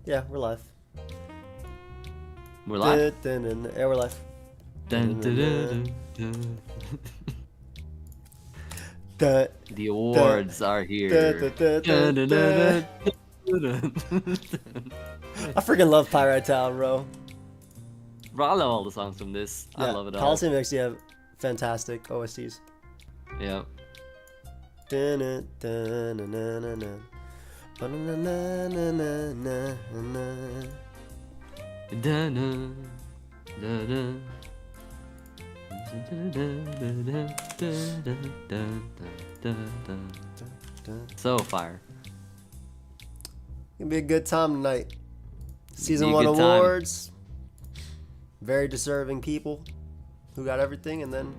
Yeah, we're live. We're live? Yeah, we're live. The awards are here. I freaking love Pirate Town, bro. Bro, I love all the songs from this. Yeah, I love it all. Coliseum XD have fantastic OSTs. Yep. So fire. Gonna be a good time tonight. Season Be a 1 good time. awards. Very deserving people who got everything, and then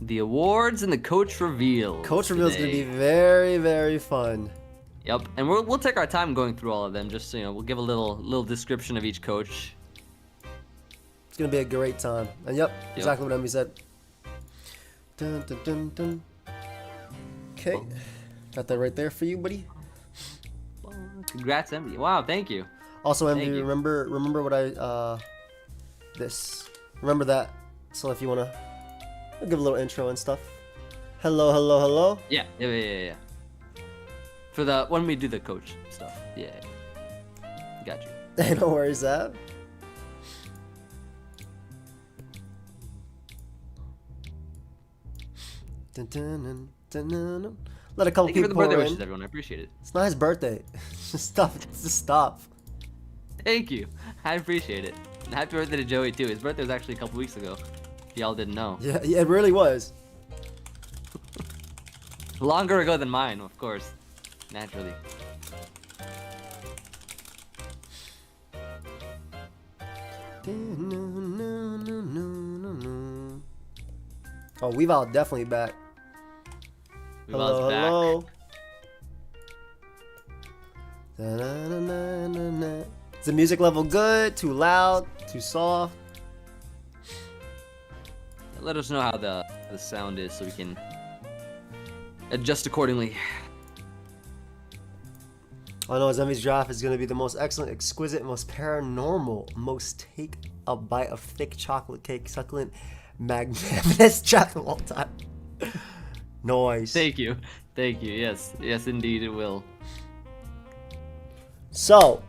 The awards and the coach reveal. coach reveal is gonna be very, very fun. Yep, and we'll take our time going through all of them. Just we'll give a little description of each coach. It's gonna be a great time. And yep, exactly what Emmy said. Dun, dun, dun, dun. Okay, got that right there for you, buddy. Congrats, MD. Wow, thank you. Also, Thank MD, you. remember what remember that. So if you wanna, I'll give a little intro and stuff. Hello, hello, hello. Yeah. For the when we do the coach stuff. Yeah. Got you. Hey, no worries, that. Dun, dun, dun, dun, dun, dun. Let a couple Thank you for people the birthday pour wishes, in. everyone. I appreciate it. It's not his birthday. Just stop. Just stop. Thank you. I appreciate it. And happy birthday to Joey too. His birthday was actually a couple weeks ago. If y'all didn't know. Yeah, it really was. Longer ago than mine, of course. Naturally. Oh, we've all definitely back. Weeball's back. Hello. Da-na-na-na-na-na. Is the music level good? Too loud? Too soft? Let us know how the sound is so we can adjust accordingly. I know Emmy's draft is going to be the most excellent, exquisite, most paranormal, most take a bite of thick chocolate cake, succulent, magnanimous draft of all time. Noise. Thank you. Thank you. Yes, indeed it will. So,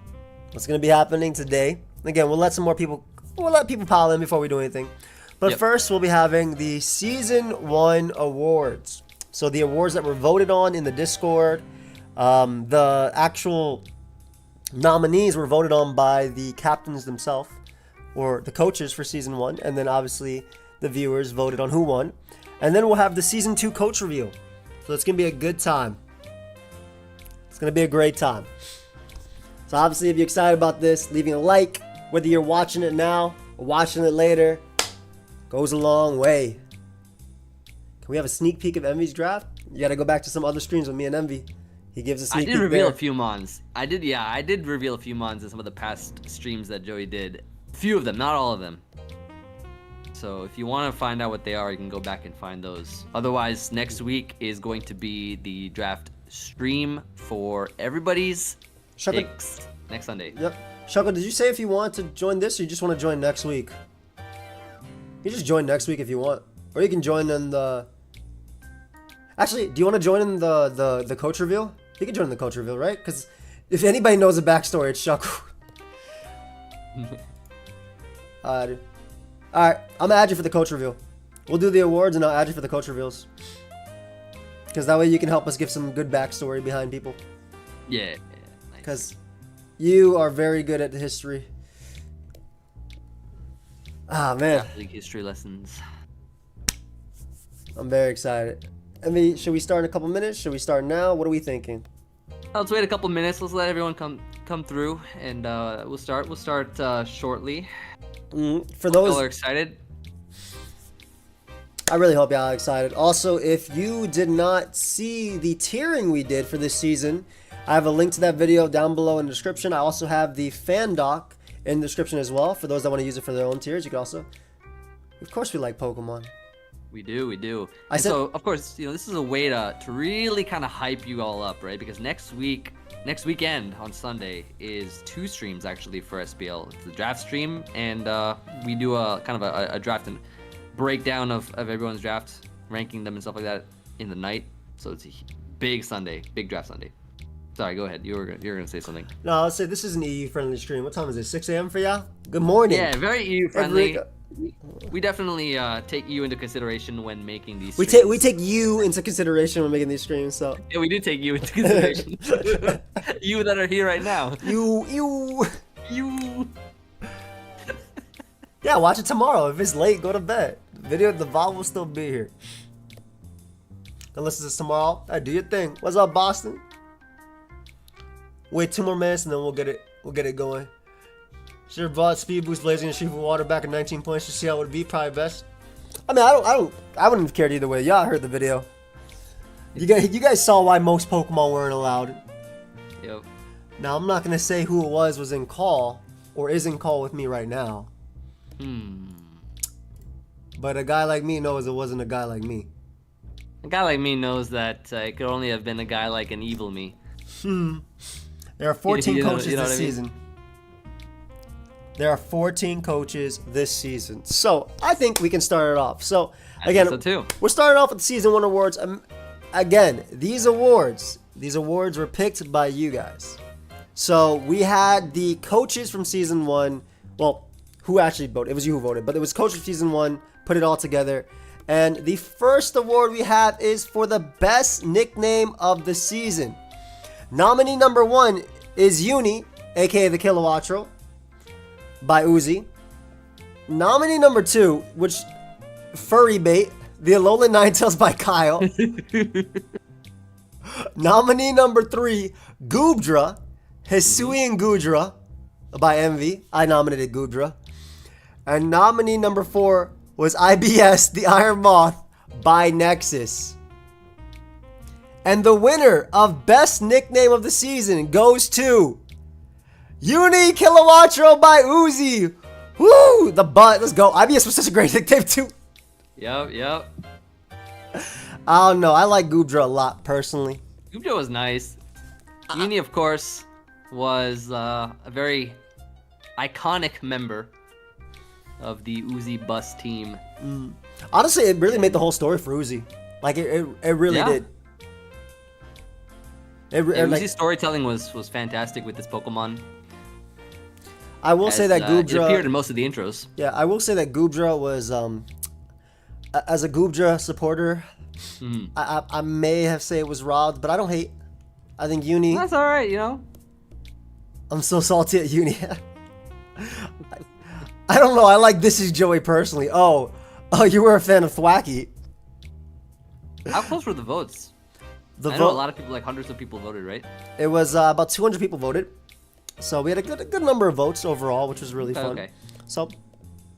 what's going to be happening today? Again, we'll let people pile in before we do anything. But Yep. first, we'll be having the Season 1 awards. So, the awards that were voted on in the Discord. The actual nominees were voted on by the captains themselves, or the coaches for Season 1. And then, obviously, the viewers voted on who won. And then we'll have the Season 2 coach reveal. So, it's going to be a good time. It's going to be a great time. So obviously, if you're excited about this, leaving a like, whether you're watching it now or watching it later, goes a long way. Can we have a sneak peek of Envy's draft? You got to go back to some other streams with me and Envy. He gives a sneak I peek did reveal there. a few mons. I did reveal a few mons in some of the past streams that Joey did. A few of them, not all of them. So if you want to find out what they are, you can go back and find those. Otherwise, next week is going to be the draft stream for everybody's Shuckle, picks next Sunday. yep. Shuckle, did you say if you want to join this or you just want to join next week? You just join next week if you want. Or you can join in the... Actually, do you want to join in the coach reveal? You can join in the coach reveal, right? Because if anybody knows the backstory, it's Shuckle. Alright, I'm going to add you for the coach reveal. We'll do the awards and I'll add you for the coach reveals. Because that way you can help us give some good backstory behind people. Yeah. Nice. Because you are very good at history. Ah, man. League history lessons. I'm very excited. I mean, should we start in a couple minutes? Should we start now? What are we thinking? Let's wait a couple minutes. Let's let everyone come through, and we'll start. We'll start shortly. For those... Y'all are excited? I really hope y'all are excited. Also, if you did not see the tiering we did for this season, I have a link to that video down below in the description. I also have the fan doc in the description as well. For those that want to use it for their own tiers, you can also... Of course we like Pokemon. We do. I said, so, of course, this is a way to really kind of hype you all up, right? Because next weekend on Sunday is 2 streams actually for SPL. It's the draft stream, and we do a kind of a draft and breakdown of everyone's draft, ranking them and stuff like that in the night. So it's a big Sunday, big draft Sunday. Sorry, go ahead. You were gonna say something. no, I'll say this is an EU friendly stream. What time is it? 6 a.m. for y'all? Good morning. Yeah, very EU friendly. We definitely take you into consideration when making these. We take you into consideration when making these streams. So yeah, we do take you into consideration. You that are here right now. You. You. Yeah, watch it tomorrow. If it's late, go to bed. The VOD will still be here. Unless it's tomorrow. Hey, do your thing. What's up, Boston? Wait 2 more minutes and then we'll get it going. Should have brought speed boost blazing and shoot for water back at 19 points to see how it would be. Probably best. I mean, I wouldn't have cared either way. Y'all heard the video. You guys saw why most Pokemon weren't allowed. Yep. Now I'm not gonna say who it was in call or is in call with me right now. But a guy like me knows it wasn't a guy like me. A guy like me knows that it could only have been a guy like an evil me. There are 14 coaches you know this season. There are 14 coaches this season. So I think we can start it off. So again, so too. We're starting off with the season 1 awards. Again, these awards were picked by you guys. So we had the coaches from season 1. Well, who actually voted? It was you who voted, but it was coaches from season 1. Put it all together. And the first award we have is for the best nickname of the season. Nominee number 1 is Uni, aka the Kilowattrel, by Uzi. Nominee number 2, which Furry Bait, the Alolan Ninetales by Kyle. Nominee number 3, Goobdra, Hisuian Goodra by Envy. I nominated Goobdra. And nominee number 4 was IBS, the Iron Moth by Nexus. And the winner of best nickname of the season goes to Uni Kilowattrel by Uzi. Woo! The butt. Let's go. IBS was such a great nickname too. Yep. I don't know. I like Goobdra a lot personally. Goobdra was nice. Uni, of course, was a very iconic member of the Uzi bus team. Honestly, it really made the whole story for Uzi. Like it really did. Uzi's storytelling was fantastic with this Pokemon. I will say that Goobdra it appeared in most of the intros. Yeah, I will say that Goobdra was as a Goobdra supporter, I may have said it was robbed, but I don't hate. I think Uni. That's all right, I'm so salty at Uni. I don't know. I like This Is Joey personally. Oh, you were a fan of Thwacky. How close were the votes? I know a lot of people, like hundreds of people voted, right? It was about 200 people voted. So we had a good number of votes overall, which was really fun. Okay. So.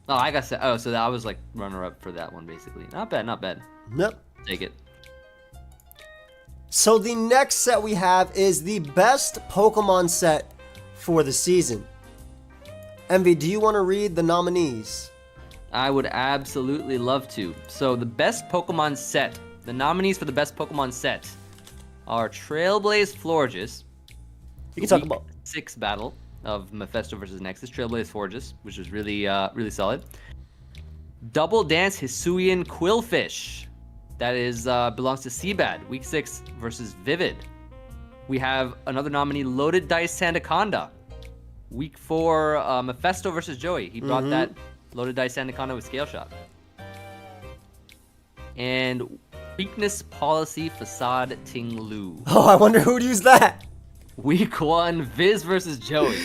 Oh, I got so that I was like runner-up for that one, basically. Not bad. Yep. Take it. So the next set we have is the best Pokemon set for the season. Envy, do you want to read the nominees? I would absolutely love to. So the best Pokemon set, the nominees for the best Pokemon set are Trailblaze Florges. You can talk about 6 battle of Mephisto versus Nexus. Trailblaze Florges, which was really solid. Double Dance Hisuian Quillfish. That is belongs to Seabad. Week 6 versus Vivid. We have another nominee, Loaded Dice Sandaconda. Week 4, Mephisto versus Joey. He brought that Loaded Dice Sandaconda with Scale Shot. And Weakness Policy Facade Ting Lu. Oh, I wonder who'd use that. Week 1, Viz versus Joey.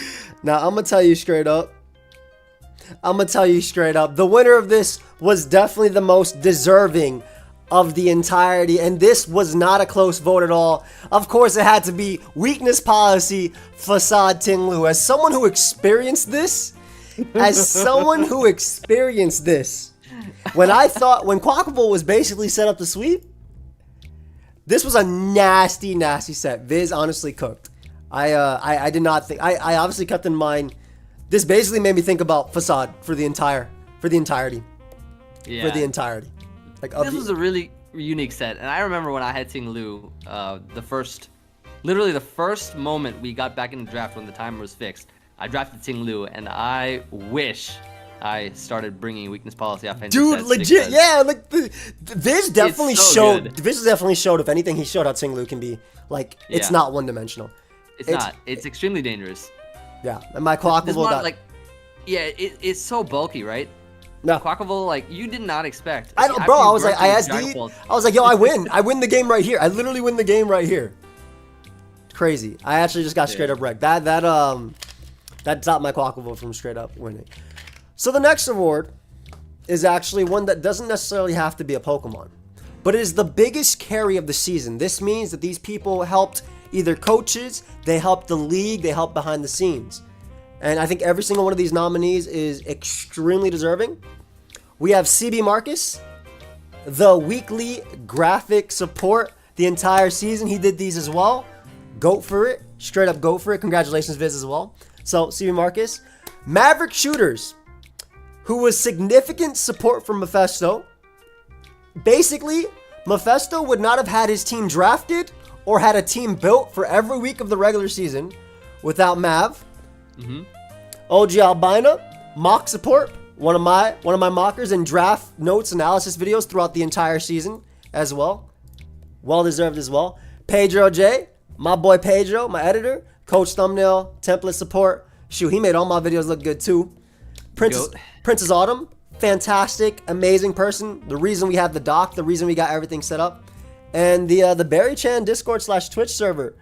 Now, I'm going to tell you straight up. The winner of this was definitely the most deserving of the entirety, and this was not a close vote at all. Of course, it had to be Weakness Policy Facade Ting Lu. As someone who experienced this, when Quackable was basically set up to sweep, this was a nasty set. Viz honestly cooked. I did not think. I obviously kept in mind. This basically made me think about Facade for the entirety. Yeah. For the entirety. Like This was a really unique set, and I remember when I had Ting Lu, literally the first moment we got back in the draft when the timer was fixed, I drafted Ting Lu, and I wish I started bringing weakness policy offensive dude, sets legit, because yeah. Like Viz definitely so showed. good. Viz definitely showed. If anything, he showed how Ting Lu can be. Like it's Yeah. not one dimensional. It's not. It's extremely dangerous. Yeah, and my This Quackable mod, got like, yeah, it's so bulky, right? no. Quackable, like, you did not expect. I don't, After bro. you I was like, burnt these ISD. Dragon Balls- I was like, yo, I win. I win the game right here. I literally win the game right here. Crazy. I actually just got straight up wrecked. That stopped my Quackable from straight up winning. So the next award is actually one that doesn't necessarily have to be a Pokemon, but it is the biggest carry of the season. This means that these people helped either coaches, they helped the league, they helped behind the scenes. And I think every single one of these nominees is extremely deserving. We have CB Marcus, the weekly graphic support the entire season. He did these as well. Goat for it. Straight up goat for it. Congratulations, Viz, as well. So, CB Marcus. Maverick Shooters, who was significant support from Mephisto. Basically, Mephisto would not have had his team drafted or had a team built for every week of the regular season without Mav. OG Albina, mock support, one of my mockers in draft notes analysis videos throughout the entire season as well. Well deserved as well. Pedro J, my boy Pedro, my editor, coach thumbnail, template support. Shoot, he made all my videos look good too. Princess Autumn, fantastic, amazing person. The reason we have the doc, the reason we got everything set up. And the Barry Chan Discord/Twitch server.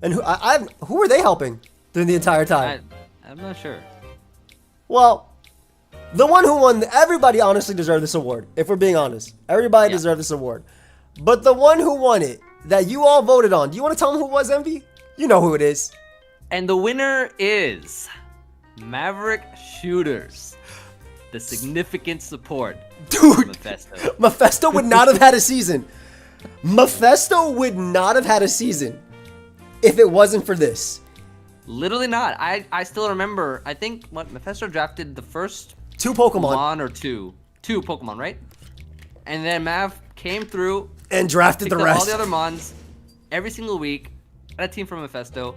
And who were they helping during the entire time? I'm not sure. Well, the one who won, everybody honestly deserved this award, if we're being honest. Everybody deserved this award. But the one who won it, that you all voted on, do you want to tell them who it was, Envy? You know who it is. And the winner is Maverick Shooters, the significant support. Dude, Mephisto. Mephisto would not have had a season. Mephisto would not have had a season if it wasn't for this. Literally not. I still remember, I think what Mephisto drafted the first Two Pokemon. Mon or two Pokemon, right? And then Mav came through And drafted the picked up rest. all the other Mons every single week, had a team from Mephisto,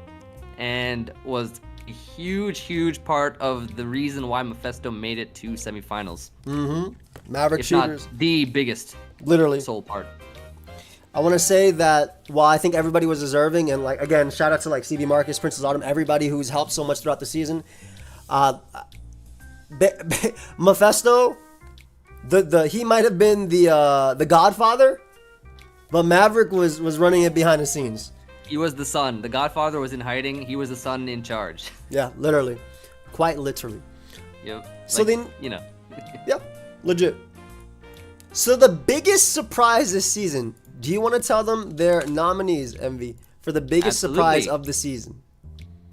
and was a huge part of the reason why Mephisto made it to semifinals. Maverick If Shooters. not the biggest Literally. sole part. I want to say that while I think everybody was deserving, and like again, shout out to like CB Marcus, Princess Autumn, everybody who's helped so much throughout the season. Mephisto, he might have been the Godfather, but Maverick was running it behind the scenes. He was the son. The Godfather was in hiding. He was the son in charge. Yeah, literally, quite literally. Yep. So then, you know. yeah, legit. So the biggest surprise this season. Do you want to tell them their nominees, MV, for the biggest surprise of the season?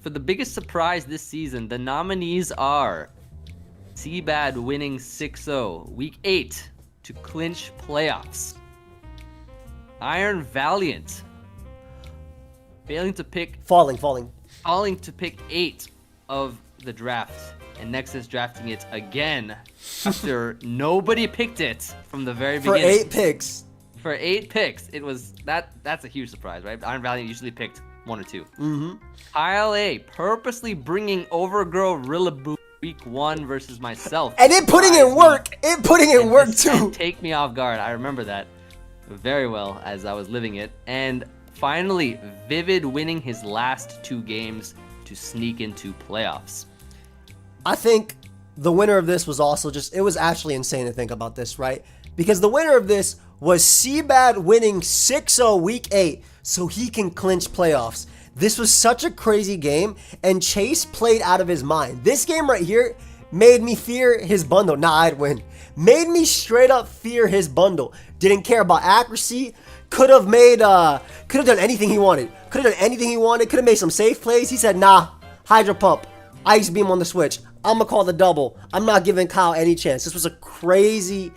For the biggest surprise this season, the nominees are Seabad winning 6-0, Week 8 to clinch playoffs. Iron Valiant falling to pick 8 of the draft, and Nexus drafting it again after nobody picked it from the very beginning. For 8 picks. For 8 picks, it was that's a huge surprise, right? Iron Valiant usually picked 1 or 2. KyleAye purposely bringing Overgrow Rillaboom Week 1 versus myself. And it putting in work. It putting in work too. Take me off guard. I remember that very well as I was living it. And finally, Vivid winning his last 2 games to sneak into playoffs. I think the winner of this was also it was actually insane to think about this, right? Because the winner of this was Seabad winning 6-0 Week 8 so he can clinch playoffs. This was such a crazy game, and Chase played out of his mind. This game right here made me fear his bundle. Nah, I'd win. Made me straight up fear his bundle. Didn't care about accuracy. Could have done anything he wanted. Could have made some safe plays. He said, nah, Hydro Pump, Ice Beam on the switch. I'm going to call the double. I'm not giving Kyle any chance. This was a crazy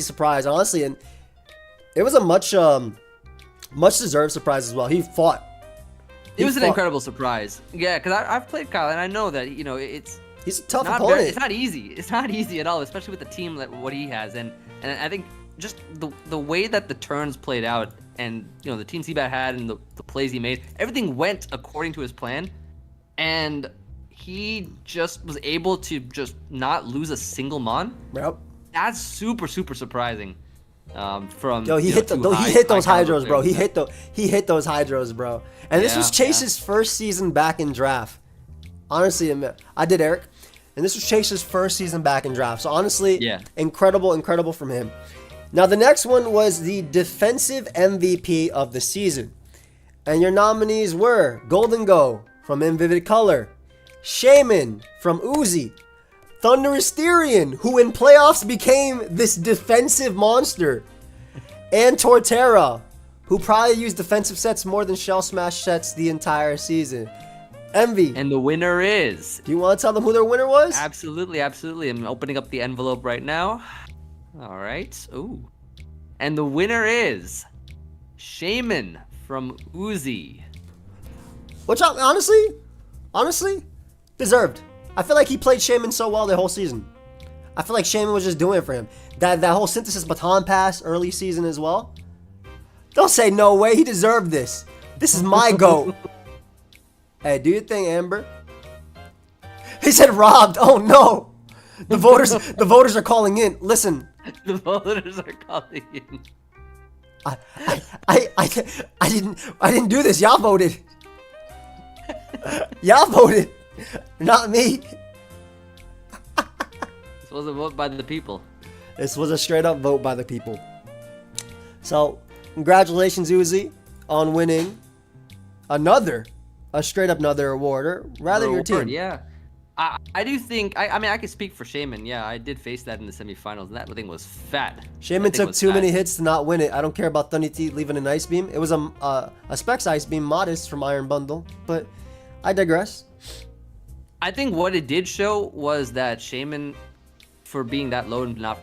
surprise, honestly, and it was a much deserved surprise as well. He fought. It was an incredible surprise. Yeah, because I've played Kyle, and I know that he's a tough opponent. It's not easy. It's not easy at all, especially with the team that what he has. And And I think just the way that the turns played out, and the team Seabat had, and the plays he made, everything went according to his plan, and he just was able to just not lose a single mon. Yep. That's super surprising. From he hit those hydros, bro. He hit those hydros, bro. And this was Chase's first season back in draft. Honestly, I did, Eric. And this was Chase's first season back in draft. So honestly, incredible from him. Now the next one was the defensive MVP of the season. And your nominees were Golden Go from Invivid Color, Shaman from Uzi, Thunderisterian, who in playoffs became this defensive monster, and Torterra, who probably used defensive sets more than Shell Smash sets the entire season. Envy. And the winner is... Do you want to tell them who their winner was? Absolutely. I'm opening up the envelope right now. All right. Ooh. And the winner is Shaman from Uzi. Which, honestly, deserved. I feel like he played Shaman so well the whole season. I feel like Shaman was just doing it for him. That whole synthesis baton pass early season as well. Don't say no way. He deserved this. This is my GOAT. Hey, do your thing, Amber. He said robbed. Oh no. The voters are calling in. Listen. The voters are calling in. I didn't do this. Y'all voted. Y'all voted. Not me. This was a vote by the people. This was a straight up vote by the people. So, congratulations, Uzi, on winning a straight up another award, or rather your team. Yeah. I do think, I could speak for Shaman. Yeah, I did face that in the semifinals, and that thing was fat. Shaman took too many hits to not win it. I don't care about Thunny T leaving an Ice Beam. It was a Specs Ice Beam modest from Iron Bundle, but I digress. I think what it did show was that Shaman, for being that low and not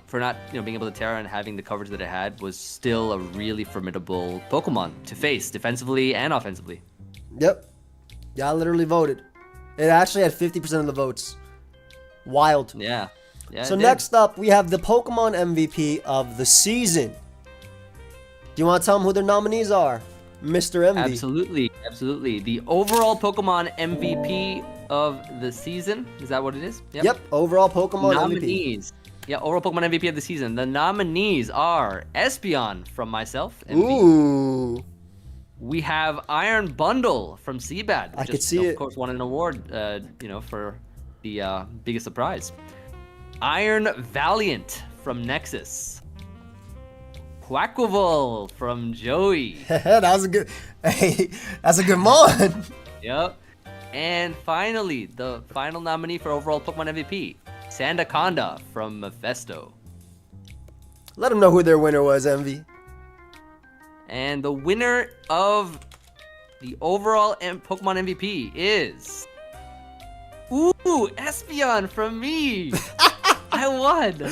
being able to Terra and having the coverage that it had, was still a really formidable Pokemon to face defensively and offensively. Yep. Yeah, I literally voted. It actually had 50% of the votes. Wild. Yeah. So next up, we have the Pokemon MVP of the season. Do you want to tell them who their nominees are? Mr. MV. Absolutely. The overall Pokemon MVP of the season. Is that what it is? Yep. Overall Pokemon nominees. MVP. Yeah, overall Pokemon MVP of the season. The nominees are Espeon from myself. MV. Ooh. We have Iron Bundle from Seabad. I could see it. Of course, won an award, for the biggest surprise. Iron Valiant from Nexus. Quackable from Joey. That's a good mon. Yep. And finally, the final nominee for overall Pokemon MVP, Sandaconda from Mephisto. Let them know who their winner was, Envy. And the winner of the overall Pokemon MVP is... Ooh, Espeon from me. I won.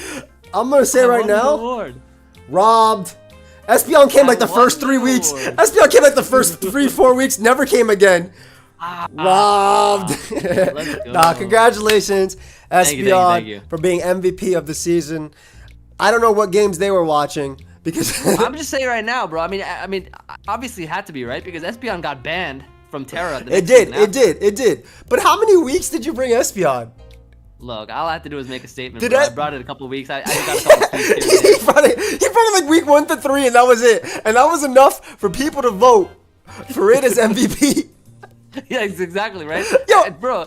I'm going to say right now, robbed. Espeon came like the first 3 weeks. Espeon came like the first 3-4 weeks, never came again. Robbed. Nah, congratulations, Espeon, for being MVP of the season. I don't know what games they were watching. Because I'm just saying right now, bro. I mean, obviously it had to be, right? Because Espeon got banned from Terra. It did. But how many weeks did you bring Espeon? Look, all I have to do is make a statement. I brought it a couple of weeks. I got a couple of weeks here. He brought it like week 1 to 3, and that was it. And that was enough for people to vote for it as MVP. Yeah, exactly, right? Yo, bro,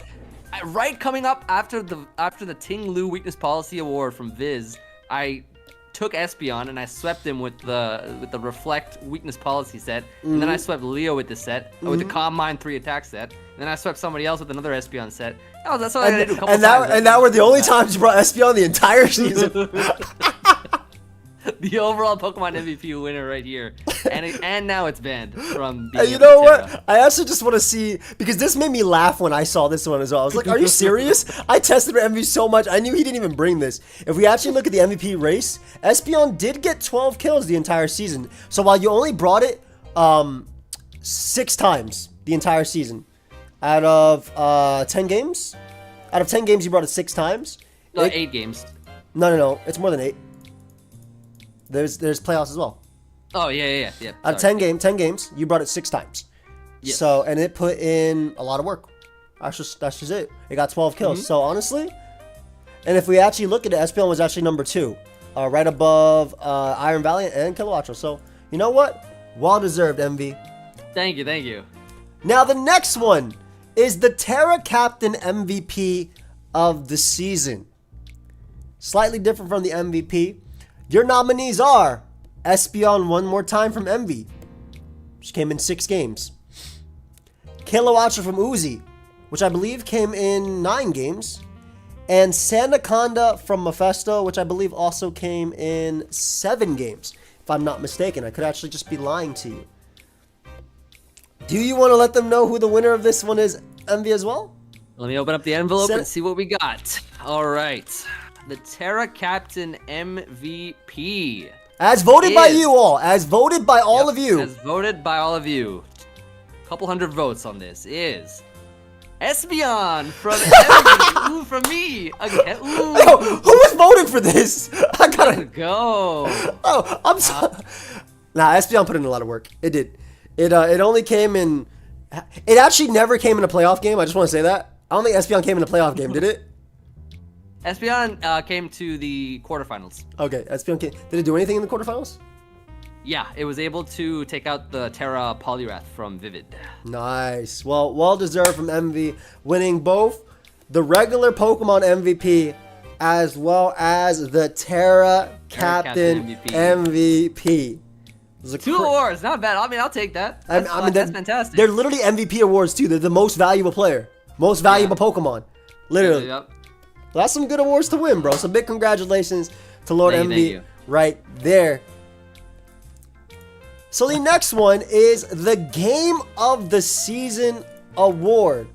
right coming up after the Ting Lu Weakness Policy Award from Viz, I took Espeon and I swept him with the Reflect Weakness Policy set, and then I swept Leo with the set, with the Calm Mind 3 attack set, and then I swept somebody else with another Espeon set. That's all I had to do a couple times. And that were the only times you brought Espeon the entire season. The overall Pokemon MVP winner right here, and now it's banned from. And you know what? I actually just want to see, because this made me laugh when I saw this one as well. I was like, "Are you serious?" I tested MVP so much, I knew he didn't even bring this. If we actually look at the MVP race, Espeon did get 12 kills the entire season. So while you only brought it 6 times the entire season, out of 10 games, you brought it 6 times. No, 8 games. No, it's more than 8. There's playoffs as well. Oh, yeah. Out of 10 games, you brought it 6 times. Yes. So, and it put in a lot of work. That's just it. It got 12 kills. So, honestly, and if we actually look at it, SPL was actually number 2. Right above Iron Valiant and KyleAye. So, you know what? Well-deserved, MV. Thank you. Now, the next one is the Terra Captain MVP of the season. Slightly different from the MVP. Your nominees are SPL one more time from Envy, which came in 6 games. KyleAye from Uzi, which I believe came in 9 games. And Sandaconda from Mephisto, which I believe also came in 7 games. If I'm not mistaken, I could actually just be lying to you. Do you want to let them know who the winner of this one is, Envy, as well? Let me open up the envelope and see what we got. All right. The Terra Captain MVP. As voted by you all. As voted by all of you. As voted by all of you. A couple hundred votes on this is Espeon from Envy. Ooh, from me. Again. Ooh. Yo, who was voting for this? I gotta go. Oh, I'm sorry. Nah, Espeon put in a lot of work. It did. It only came in. It actually never came in a playoff game. I just want to say that. I don't think Espeon came in a playoff game, did it? Espeon came to the quarterfinals. Okay, Espeon came. Did it do anything in the quarterfinals? Yeah, it was able to take out the Terra Poliwrath from Vivid. Nice. Well deserved from MV, winning both the regular Pokemon MVP as well as the Terra Captain MVP. 2 awards, not bad. I mean, I'll take that. That's fantastic. They're literally MVP awards too. They're the most valuable player, most valuable Pokemon, literally. Yep. Well, that's some good awards to win, bro. So big congratulations to Lord MV right there. So the next one is the Game of the Season award.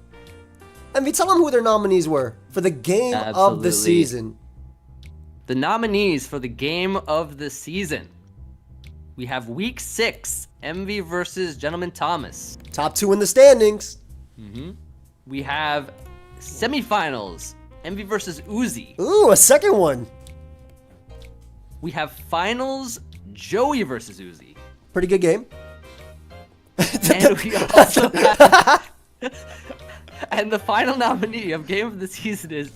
MV, tell them who their nominees were for the Game of the Season. The nominees for the Game of the Season. We have Week 6, MV versus Gentleman Thomas. Top 2 in the standings. We have semifinals, MV versus Uzi. Ooh, a second one. We have finals, Joey versus Uzi. Pretty good game. And we also have, and the final nominee of Game of the Season is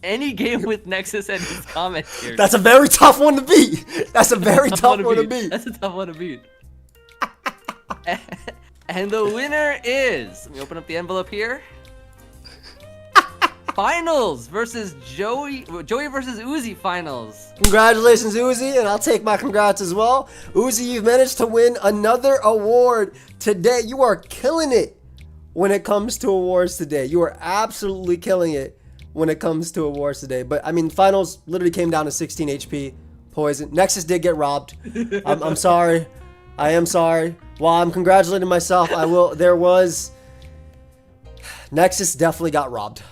any game with Nexus and his commentators. That's a very tough one to beat. That's a very tough one to beat. That's a tough one to beat. And the winner is, let me open up the envelope here. Finals versus Joey versus Uzi finals. Congratulations, Uzi, and I'll take my congrats as well. Uzi, you've managed to win another award today. You are killing it when it comes to awards today. You are absolutely killing it when it comes to awards today. But I mean, finals literally came down to 16 HP poison. Nexus did get robbed. I'm sorry. I am sorry. While I'm congratulating myself, I will. Nexus definitely got robbed,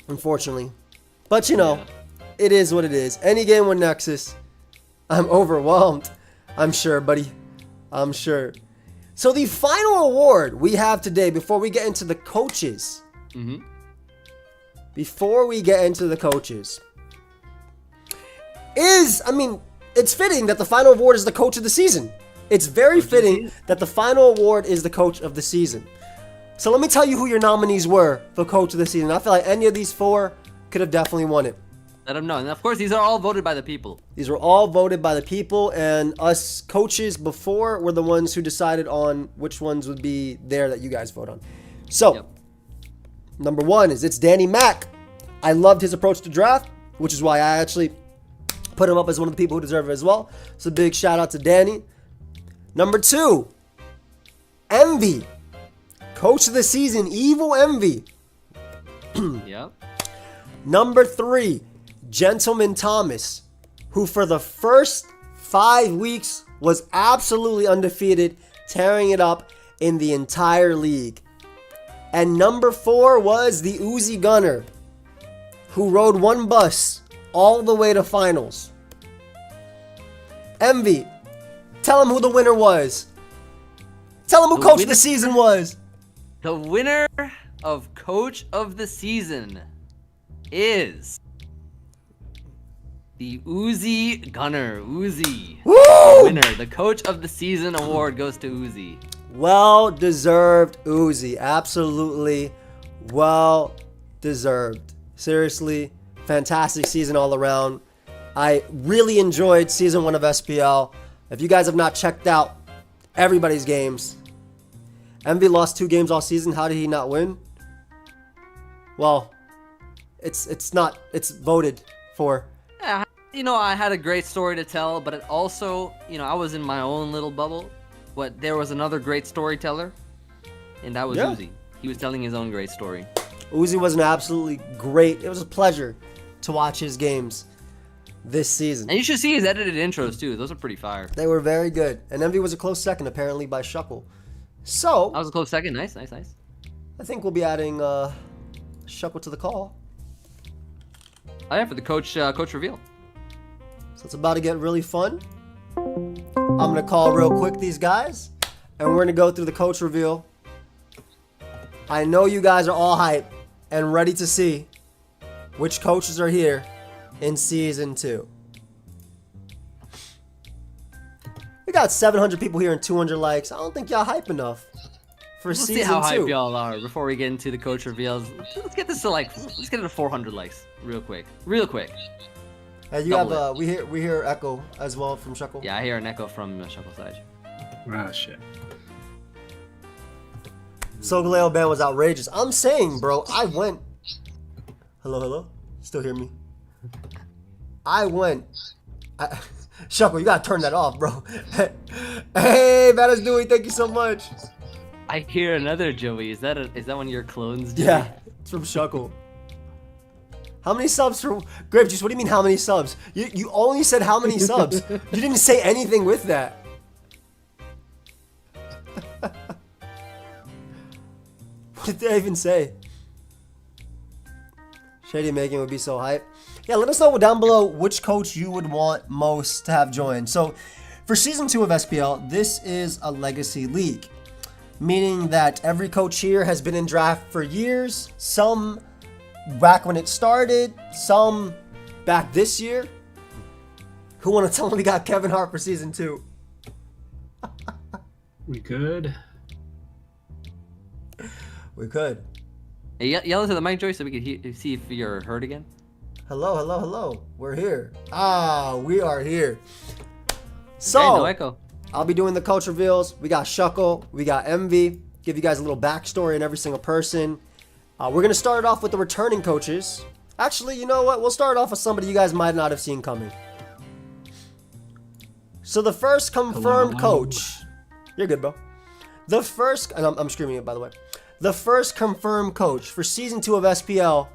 unfortunately. But you know, it is what it is. Any game with Nexus, I'm overwhelmed. I'm sure, buddy. I'm sure. So the final award we have today, before we get into the coaches. Before we get into the coaches, I mean, it's fitting that the final award is the coach of the season. It's very fitting that the final award is the coach of the season. So let me tell you who your nominees were for coach of the season. I feel like any of these 4 could have definitely won it. Let them know. And of course, these are all voted by the people. These were all voted by the people, and us coaches before were the ones who decided on which ones would be there that you guys vote on. So, number 1 is it's Danny Mack. I loved his approach to draft, which is why I actually put him up as one of the people who deserve it as well. So big shout out to Danny. Number 2, Envy. Coach of the season, Evil Envy. Number 3, Gentleman Thomas, who for the first 5 weeks was absolutely undefeated, tearing it up in the entire league. And number 4 was the Uzi Gunner, who rode 1 bus all the way to finals. Envy, tell him who the winner was. Tell him who coach of the season was. The winner of coach of the season is The Uzi Gunner. Uzi. Woo! Winner. The Coach of the Season award goes to Uzi. Well deserved, Uzi. Absolutely well deserved. Seriously, fantastic season all around. I really enjoyed season 1 of SPL. If you guys have not checked out everybody's games, MV lost 2 games all season. How did he not win? Well, it's voted for. Yeah, I had a great story to tell, but it also, I was in my own little bubble. But there was another great storyteller, and that was Uzi. He was telling his own great story. Uzi was an absolutely great. It was a pleasure to watch his games this season. And you should see his edited intros too. Those are pretty fire. They were very good. And MV was a close second, apparently, by Shuckle. So that was a close second. Nice. I think we'll be adding Shuckle to the call. Oh yeah, for the coach reveal. So it's about to get really fun. I'm gonna call real quick these guys, and we're gonna go through the coach reveal. I know you guys are all hyped and ready to see which coaches are here in season 2. We got 700 people here and 200 likes. I don't think y'all hype enough for season 2. Let's see how hype y'all are before we get into the coach reveals. Let's get this to let's get it to 400 likes real quick. You have we hear echo as well from Shuckle. Yeah, I hear an echo from Shuckle's side. Ah, shit. So Galeo ban was outrageous. I'm saying, bro, I went. Hello. Still hear me? Shuckle, you gotta turn that off, bro. Hey, Matters Dewey, thank you so much. I hear another Joey. Is that one of your clones, Joey? Yeah, it's from Shuckle. How many subs for Grape Juice? What do you mean how many subs? You only said how many subs. You didn't say anything with that. What did I even say? ShadyPenguinn would be so hype. Yeah, let us know down below which coach you would want most to have join. So, for season 2 of SPL, this is a legacy league, meaning that every coach here has been in draft for years. Some back when it started, some back this year. Who want to tell me we got Kevin Hart for season 2? We could. We could. Hey, yell into the mic, Joey, so we can see if you're heard again. Hello. We're here. We are here. So, hey, no echo. I'll be doing the coach reveals. We got Shuckle. We got MV. Give you guys a little backstory on every single person. We're going to start it off with the returning coaches. Actually, you know what? We'll start off with somebody you guys might not have seen coming. So the first confirmed coach. You're good, bro. The first, and I'm screaming it, by the way. The first confirmed coach for season 2 of SPL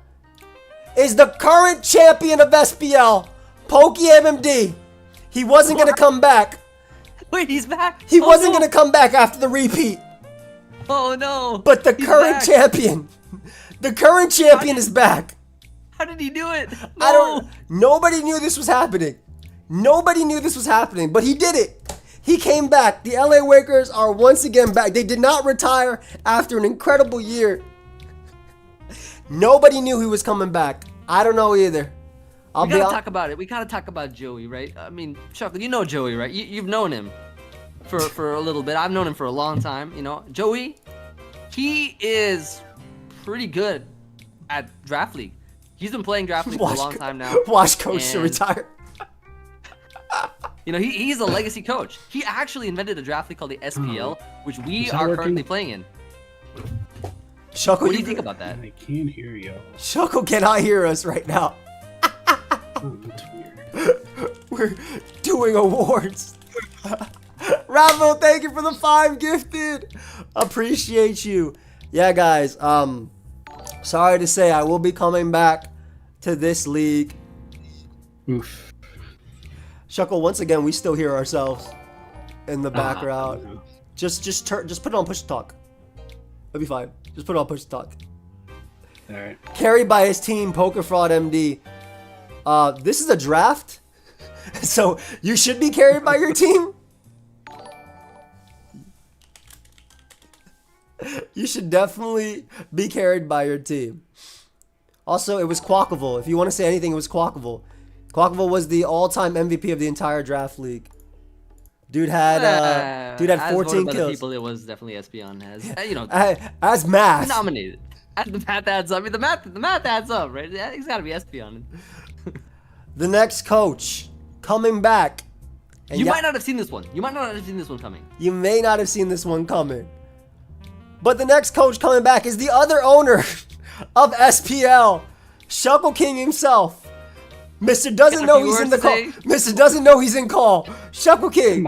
is the current champion of SPL, pokeaimMD. He wasn't going to come back. Wait, he's back? He wasn't going to come back after the repeat. Oh, no. But the current champion, is back. How did he do it? No. I don't, nobody knew this was happening. But he did it. He came back. The LA Wakers are once again back. They did not retire after an incredible year. Nobody knew he was coming back. I don't know either. We gotta talk about it. We gotta talk about Joey, right? I mean, Shuckle, you know Joey, right? You've known him for a little bit. I've known him for a long time. Joey, he is pretty good at Draft League. He's been playing Draft League for a long time now. Watch Coach to retire. He's a legacy coach. He actually invented a draft league called the SPL, which we are currently playing in. Shuckle, what do you think about that? I can't hear you. Shuckle cannot hear us right now. That's weird. We're doing awards. Rambo, thank you for the 5 gifted. Appreciate you. Yeah, guys. Sorry to say, I will be coming back to this league. Oof. Shuckle, once again, we still hear ourselves in the background. Just put it on push to talk. It'll be fine. Just put it on push to talk. All right. Carried by his team, Poker Fraud MD. This is a draft, so you should be carried by your team. You should definitely be carried by your team. Also, it was Quackable. If you want to say anything, it was Quackable. Quackville was the all-time MVP of the entire draft league. Dude had as 14 by the kills. people, it was definitely Espeon as you know As math. nominated. The math adds up. I mean, the math adds up, right? He's got to be Espeon. The next coach coming back. And You might not have seen this one. You might not have seen this one coming. You may not have seen this one coming. But the next coach coming back is the other owner of SPL, Shuckleking himself. Mr. doesn't know he's in the call. Mr. doesn't know he's in call. Shuckleking.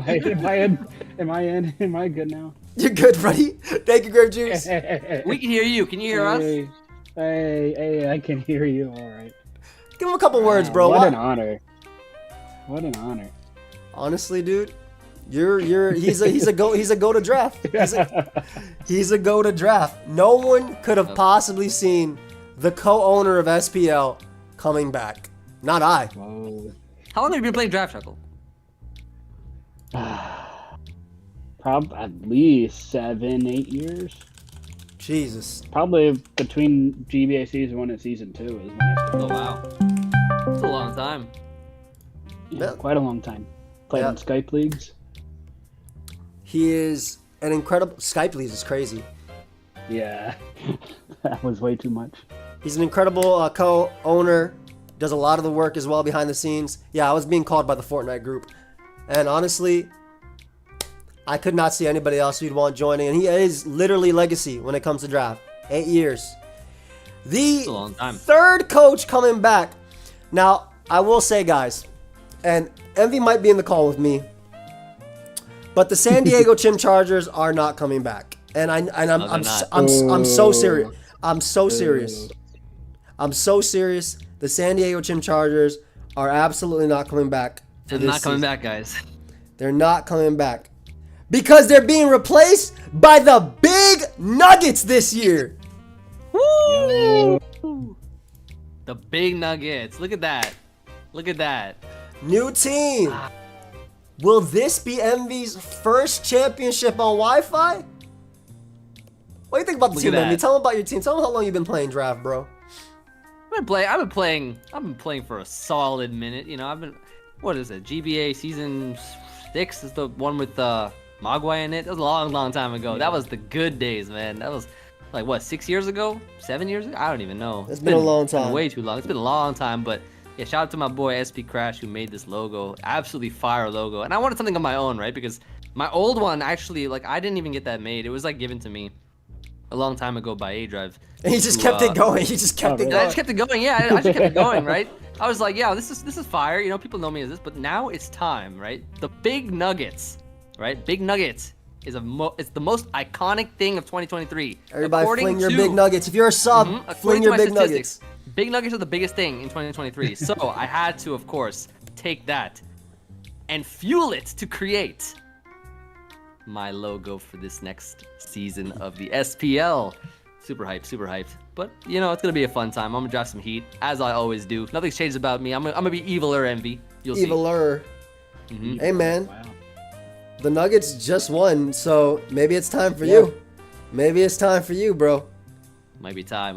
Am I good now? You're good, buddy. Thank you, Grape Juice. We can hear you. Can you hear us? Hey, I can hear you. All right. Give him a couple words, bro. What an honor. What an honor. Honestly, dude, he's a go to draft. He's a go to draft. No one could have possibly seen the co-owner of SPL coming back. Not I. Whoa. How long have you been playing Draft Shuckle? Probably at least 7-8 years. Jesus. Probably between GBA season 1 and season 2 is when I started. Oh wow, it's a long time. Yeah, quite a long time. Played in Skype leagues. He is an incredible. Skype leads is crazy. Yeah, that was way too much. He's an incredible co-owner. Does a lot of the work as well behind the scenes. Yeah, I was being called by the Fortnite group, and honestly, I could not see anybody else who'd want joining. And he is literally legacy when it comes to draft. 8 years. The a long time. third coach coming back. Now, I will say, guys, and Envy might be in the call with me, but the San Diego Chim Chargers are not coming back. And I'm so serious. I'm so serious. I'm so serious. The San Diego Chim Chargers are absolutely not coming back. They're not coming back, guys. They're not coming back. Because they're being replaced by the Big Nuggets this year. Woo! The Big Nuggets. Look at that. Look at that. New team. Will this be Envy's first championship on Wi-Fi? What do you think about the team, Envy? Tell them about your team. Tell them how long you've been playing draft, bro. I've been playing for a solid minute. You know, what is it? GBA season 6 is the one with Mogwai in it. That was a long time ago. That was the good days, man. That was like what, 6 years ago? 7 years ago? I don't even know. It's been a long time. Been way too long. It's been a long time, but yeah, shout out to my boy SP Crash who made this logo. Absolutely fire logo. And I wanted something of my own, right? Because my old one actually, like, I didn't even get that made. It was like given to me a long time ago by A-Drive. And he just kept it going. He just kept it going. I just kept it going. Yeah, I just kept it going, right? I was like, yeah, this is fire. You know, people know me as this, but now it's time, right? The Big Nuggets, right? Big Nuggets is it's the most iconic thing of 2023. Everybody fling your Big Nuggets. If you're a sub, fling your Big Nuggets. Big Nuggets are the biggest thing in 2023. So I had to, of course, take that and fuel it to create my logo for this next season of the SPL. Super hyped. But, you know, it's going to be a fun time. I'm going to drop some heat, as I always do. Nothing's changed about me. I'm going to be eviler Envy. You'll see. Eviler. Hey, man. Wow. The Nuggets just won, so maybe it's time for you. Maybe it's time for you, bro. Might be time.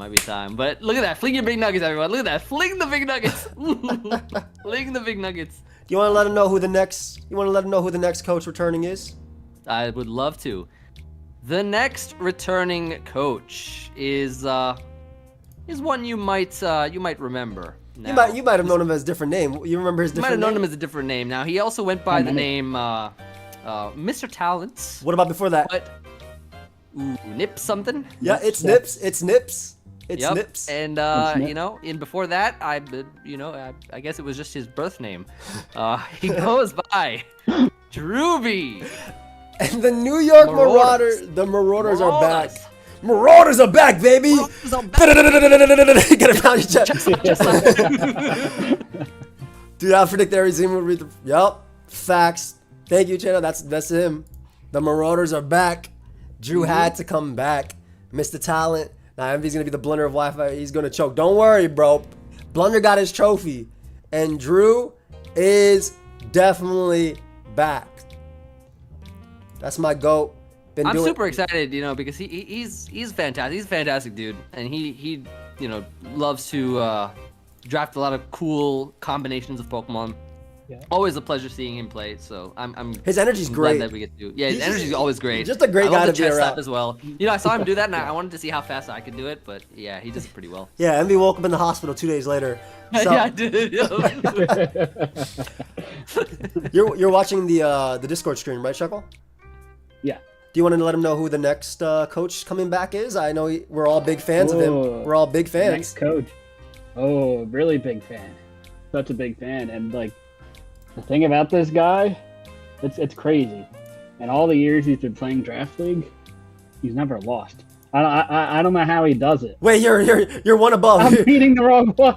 But look at that. Fling your Big Nuggets, everyone. Look at that. Fling the Big Nuggets. Fling the Big Nuggets. Do you want to let them know who the next coach returning is? I would love to. The next returning coach is one you might remember. Now, you might have known him as a different name. You remember his different name? Might have known him as a different name. Now, he also went by the name Mr. Talents. What about before that? But, Nips something? Yeah, it's Nips. It's Nips. It's yep. Nips. And, you know, and before that, I guess it was just his birth name. He goes by Drewby. And the New York Marauders are back. Marauders are back, baby! Get it down your chest. Dude, I predict every team will read the... Yup. Facts. Thank you, Channel. That's him. The Marauders are back. Drew had to come back. Mr. Talent. Now, Envy's going to be the blunder of Wi-Fi. He's going to choke. Don't worry, bro. Blunder got his trophy. And Drew is definitely back. That's my GOAT. I'm super excited, you know, because he's fantastic. He's a fantastic dude, and he you know, loves to drafted a lot of cool combinations of Pokemon. Yeah. Always a pleasure seeing him play. So I'm His energy's glad great. that we get to. Yeah, his He's energy's just- always great. just a great I guy love to the be chest slap around. as well. You know, I saw him do that, and I wanted to see how fast I could do it. But yeah, he does it pretty well. Yeah, MV woke up in the hospital 2 days later. So, Yeah, I did. you're watching the Discord stream, right, Shuckle? Yeah. Do you want to let him know who the next coach coming back is? I know we're all big fans of him. Oh, We're all big fans. Next coach. Oh, really big fan. Such a big fan. And like the thing about this guy, it's crazy. And all the years he's been playing Draft League, he's never lost. I don't know how he does it. Wait, you're one above. I'm reading the wrong one.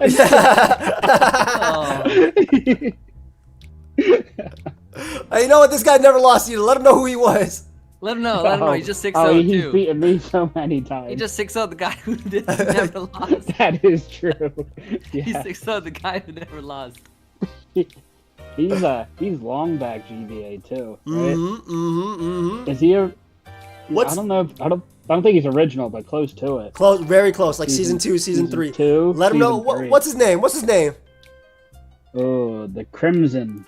You know what? This guy never lost either. Let him know who he was. Let him know. Let him know. He's just 6-0 Oh, he's too. beaten me so many times. He just 6-0 the guy who never lost. That is true. He's Yeah. 6-0 the guy who never lost. He's long back GBA too, right? Is he a? What's- I don't know. I don't think he's original, but close to it. Close, very close. Like season 2, season 3. 2. Let him know season 3. what's his name. What's his name? Oh, the Crimson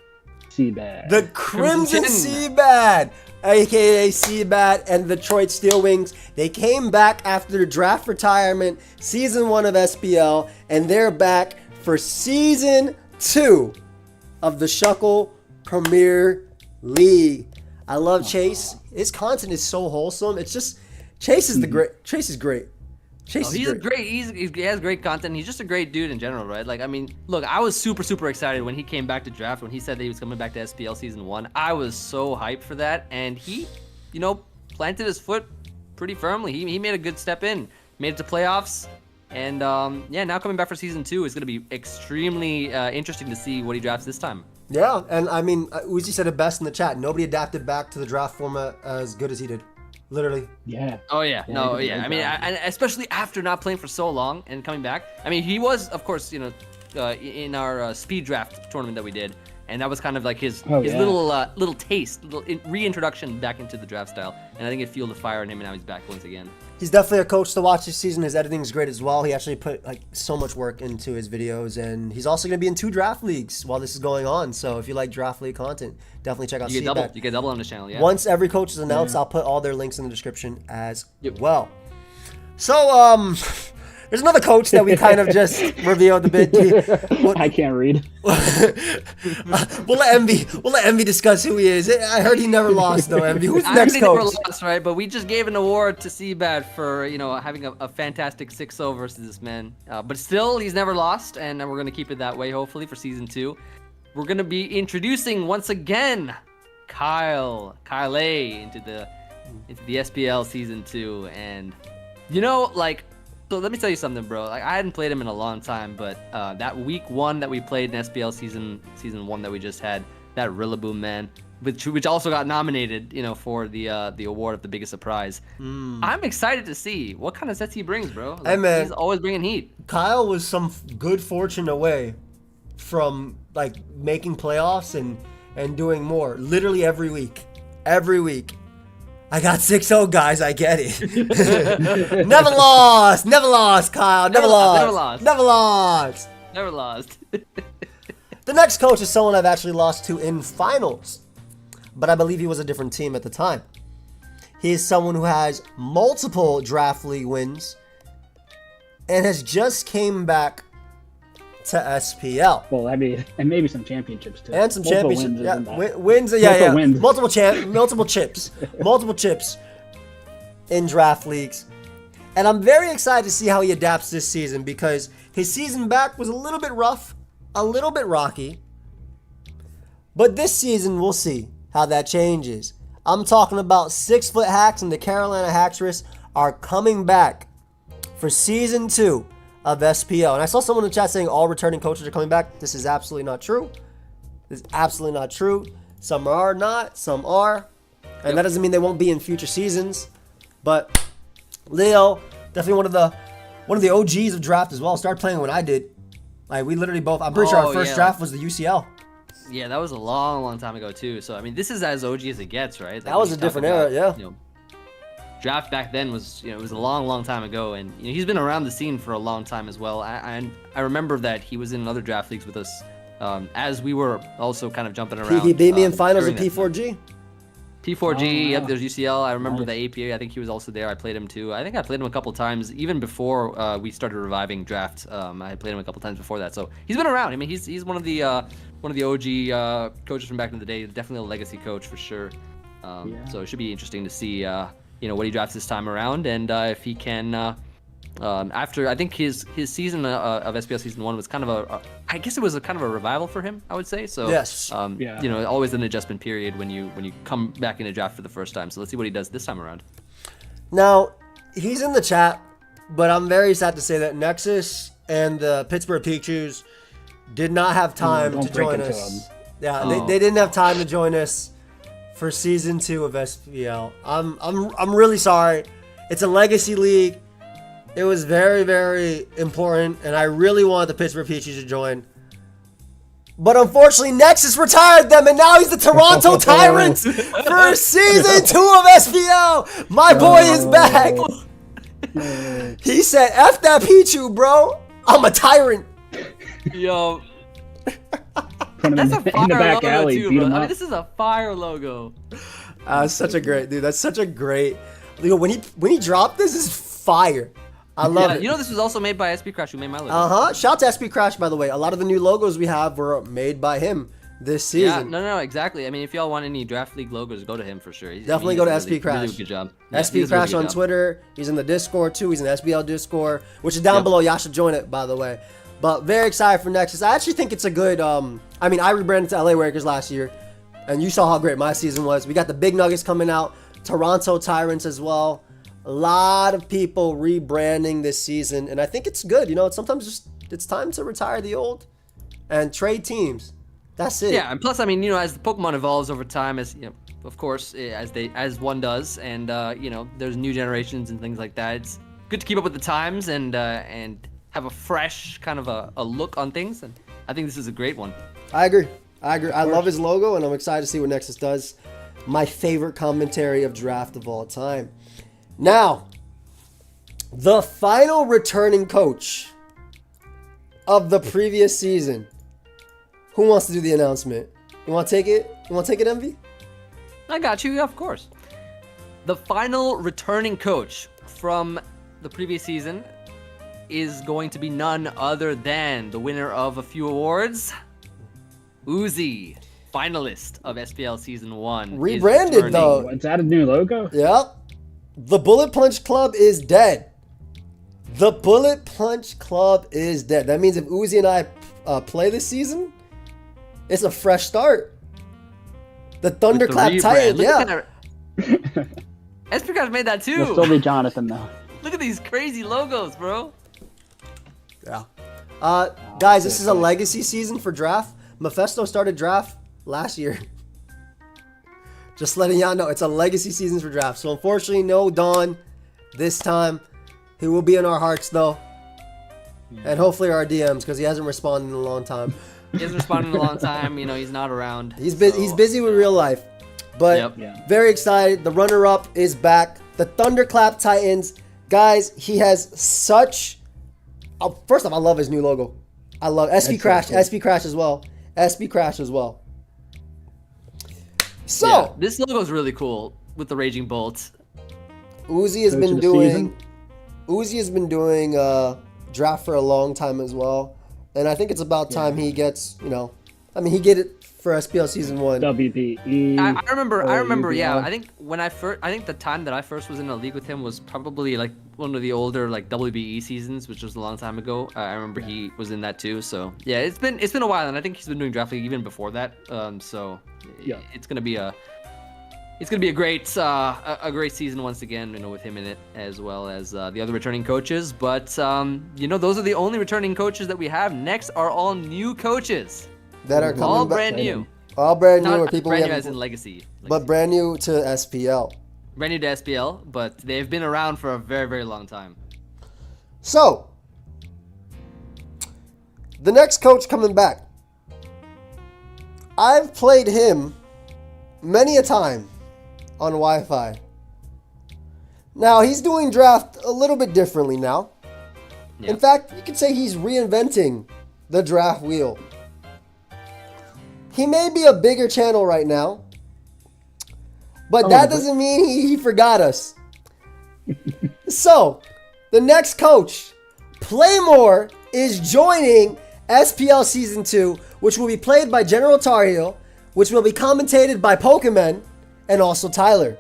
Seabag. The Crimson Crimson. Seabad, aka Seabad and the Detroit Steelwings. They came back after draft retirement, season 1 of SPL, and they're back for season 2 of the Shuckle Premier League. I love Chase. His content is so wholesome. It's just Chase is the great. Chase is great. Chase Oh, is he's great. great. He has great content. He's just a great dude in general, right? Like, I mean, look, I was super excited when he came back to draft. When he said that he was coming back to SPL season 1, I was so hyped for that. And he, you know, planted his foot pretty firmly. He made a good step in, made it to playoffs, and yeah, now coming back for season 2 is going to be extremely interesting to see what he drafts this time. Yeah, and I mean, Uzi said it best in the chat. Nobody adapted back to the draft format as good as he did. Literally. Yeah. Oh yeah, Yeah, no, he did a yeah. good I mean, job. and especially after not playing for so long and coming back. I mean, he was, of course, you know, in our speed draft tournament that we did, and that was kind of like his Oh, his yeah. little taste, reintroduction back into the draft style. And I think it fueled the fire in him, and now he's back once again. He's definitely a coach to watch this season. His editing is great as well. He actually put like so much work into his videos, and he's also going to be in 2 draft leagues while this is going on. So if you like draft league content, definitely check out You get double. Seabag. You get double on this channel, yeah. Once every coach is announced, I'll put all their links in the description as Yep. well. So there's another coach that we kind of just revealed a bit. I can't read. We'll let Envy discuss who he is. I heard he never lost though. Envy, who's the I next think they were coach? lost, right? But we just gave an award to Seabad for, you know, having a fantastic 6-0 versus this man. But still, he's never lost, and we're gonna keep it that way, hopefully, for season 2. We're gonna be introducing once again KyleAye into the SPL season 2, and you know, like. So let me tell you something, bro. Like, I hadn't played him in a long time, but that week 1 that we played in SPL season 1 that we just had, that Rillaboom man, which also got nominated, you know, for the award of the biggest surprise. I'm excited to see what kind of sets he brings, bro. Like, Hey, man. he's always bringing heat. Kyle was some good fortune away from like making playoffs and doing more. Literally every week. Every week. I got 6-0, guys. I get it. Never lost, Kyle. Never lost. Never lost. The next coach is someone I've actually lost to in finals, but I believe he was a different team at the time. He is someone who has multiple draft league wins and has just came back to SPL. Well, I mean, and maybe some championships too. And some Multiple championships. wins, Yeah, isn't that? wins. Yeah, Multiple yeah. wins. Multiple chips. Multiple chips in draft leagues. And I'm very excited to see how he adapts this season because his season back was a little bit rough, a little bit rocky. But this season, we'll see how that changes. I'm talking about SixftHax and the Carolina Haxorus are coming back for season 2 of SPL. And I saw someone in the chat saying all returning coaches are coming back. This is absolutely not true. This is absolutely not true. Some are not, some are. And that doesn't mean they won't be in future seasons. But Leo, definitely one of the OGs of draft as well. Started playing when I did. Like we literally both, I'm pretty sure our first draft was the UCL. Yeah, that was a long time ago too. So I mean, this is as OG as it gets, right? Like, That was when a you talk different era, yeah. You know, draft back then was, it was a long time ago, and he's been around the scene for a long time as well. I remember that he was in other draft leagues with us, as we were also kind of jumping around. He beat me in finals in during that time. P4G. P4G, yep, wow. there's UCL. I remember Nice. the APA. I think he was also there. I played him too. I think I played him a couple times even before we started reviving draft. I played him a couple times before that. So he's been around. I mean, he's one of the OG coaches from back in the day. Definitely a legacy coach for sure. So it should be interesting to see what he drafts this time around, and if he can. After I think his season of SPL season 1 was kind of I guess it was a kind of a revival for him, I would say. So Yes. always an adjustment period when you come back in a draft for the first time. So let's see what he does this time around. Now, he's in the chat, but I'm very sad to say that Nexus and the Pittsburgh Pichus did not have time Don't to break join it to us. them. Yeah, Oh. they didn't have time to join us for season 2 of SPL. I'm really sorry. It's a legacy league. It was very, very important, and I really wanted the Pittsburgh Pichus to join. But unfortunately, Nexus retired them, and now he's the Toronto Tyrants for season 2 of SPL. My boy is back. He said, F that Pichu, bro. I'm a tyrant. Yo, Put him that's a in the fire back logo alley, too, beat bro. him I mean, up. this is a fire logo. That's such a great dude. That's such a great. When he dropped this, is fire. I love it. This was also made by SP Crash, who made my logo. Shout out to SP Crash, by the way. A lot of the new logos we have were made by him this Yeah, season. no, exactly. I mean, if y'all want any draft league logos, go to him for sure. Definitely he go to does a SP Crash. Really good job. Yeah, SP he does a really Crash good on job. Twitter. He's in the Discord too. He's in the SBL Discord, which is down Yep. below. Y'all should join it, by the way. But very excited for Nexus. I actually think it's a good. I rebranded to LA Lakers last year, and you saw how great my season was. We got the big Nuggets coming out, Toronto Tyrants as well. A lot of people rebranding this season, and I think it's good. Sometimes it's time to retire the old and trade teams. That's it. Yeah, and plus, I mean, as the Pokemon evolves over time, of course, as one does, and there's new generations and things like that. It's good to keep up with the times and have a fresh kind of a look on things, and I think this is a great one. I agree. I love his logo, and I'm excited to see what Nexus does. My favorite commentary of draft of all time. Now, the final returning coach of the previous season. Who wants to do the announcement? You want to take it? Envy? I got you, yeah, of course. The final returning coach from the previous season is going to be none other than the winner of a few awards, Uzi, finalist of SPL Season 1. is Rebranded, returning. though. Is that a new logo? Yep. The Bullet Punch Club is dead. The Bullet Punch Club is dead. That means if Uzi and I play this season, it's a fresh start. The With the Thunderclap rebrand. Titan, Look yeah. at that. SP Guys made that It'll too. still be Jonathan though. Look at these crazy logos, bro. Yeah. Guys, this is a legacy season for draft. Mephisto started draft last year. Just letting y'all know, it's a legacy season for draft. So unfortunately, no Dawn this time. He will be in our hearts though. And hopefully our DMs, because he hasn't responded in a long time. He hasn't responded in a long time. He's not around. He's busy with real life. But Yep. Yeah. very excited. The runner-up is back. The Thunderclap Titans. Guys, he has such... first off, I love his new logo. I love SP That's Crash. so cool. SP Crash as well. SP Crash as well. So, Yeah, this logo is really cool with the Raging Bolt. Uzi has Coach been of the doing... season. Uzi has been doing draft for a long time as well. And I think it's about time he gets, he get it for SPL Season 1. WPE. I remember. Yeah, UBL. I think the time that I first was in a league with him was probably like one of the older like WBE seasons, which was a long time ago. I remember he was in that too. So yeah, it's been a while, and I think he's been doing draft league even before that. So Yeah. it's gonna be a great season once again. With him in it as well as the other returning coaches. But those are the only returning coaches that we have. Next are all new coaches, That are coming all back. brand new. All brand new, Not or people brand we new haven't, as in legacy. but brand new to SPL. Brand new to SPL, but they've been around for a very, very long time. So, the next coach coming back. I've played him many a time on Wi-Fi. Now, he's doing draft a little bit differently now. Yeah. In fact, you could say he's reinventing the draft wheel. He may be a bigger channel right now, but that doesn't mean he forgot us. So, the next coach, PlayMore, is joining SPL Season 2, which will be played by General Tar Heel, which will be commentated by Pokemon, and also Tyler.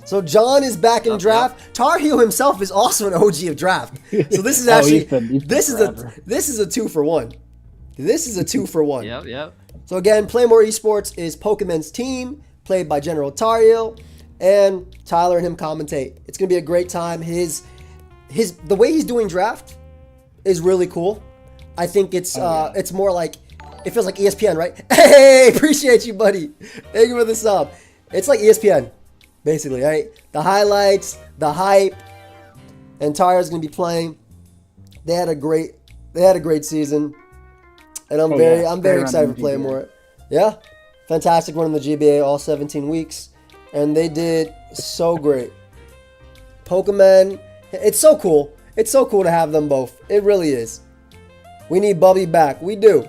So John is back in draft. Yep. Tar Heel himself is also an OG of draft. So this is actually this is a 2-for-1. This is a 2-for-1. Yep. So again, PlayMore Esports is Pokemon's team, played by General Tar Heel, and Tyler and him commentate. It's gonna be a great time. The way he's doing draft is really cool. I think it's more like, it feels like ESPN, right? Hey, appreciate you, buddy. Thank you for the sub. It's like ESPN, basically, right? The highlights, the hype, and Tyler's gonna be playing. They had a great season, and I'm very excited for playing more. Yeah, fantastic run in the GBA all 17 weeks, and they did so great. Pokemon, it's so cool. It's so cool to have them both. It really is. We need Bubby back. We do.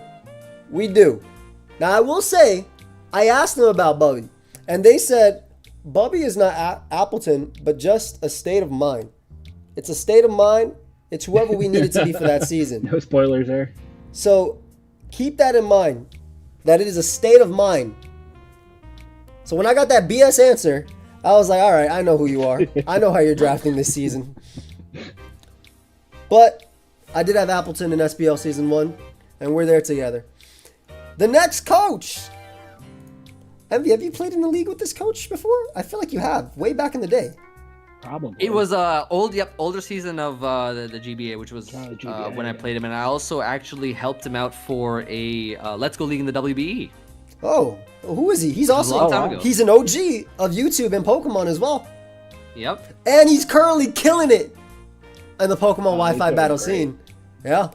Now, I will say, I asked them about Bubby, and they said, Bubby is not Appleton, but just a state of mind. It's a state of mind. It's whoever we need it to be for that season. No spoilers there. So, keep that in mind, that it is a state of mind. So, when I got that BS answer, I was like, all right, I know who you are. I know how you're drafting this season. But I did have Appleton in SPL Season 1, and we're there together. The next coach. Envy, have you played in the league with this coach before? I feel like you have, way back in the day. Probably. It was older season of the GBA, which was when I played him, and I also actually helped him out for a Let's Go League in the WBE. Oh, who is he? He's a also long time ago. He's an OG of YouTube and Pokemon as well. Yep. And he's currently killing it in the Pokemon Wi-Fi battle scene. Yeah.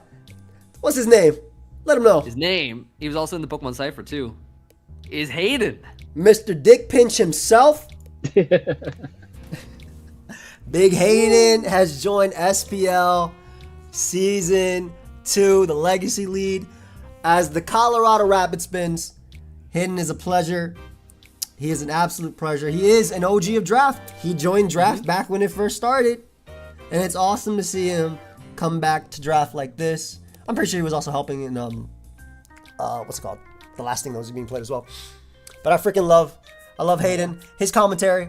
What's his name? Let him know. His name, he was also in the Pokemon Cypher too, is Hayden. Mr. Dick Pinch himself. Big Hayden has joined SPL Season 2, the Legacy Lead, as the Colorado Rapid Spins. Hayden is a pleasure. He is an absolute pleasure. He is an OG of draft. He joined draft back when it first started. And it's awesome to see him come back to draft like this. I'm pretty sure he was also helping in, what's it called? The last thing that was being played as well. But I love Hayden. His commentary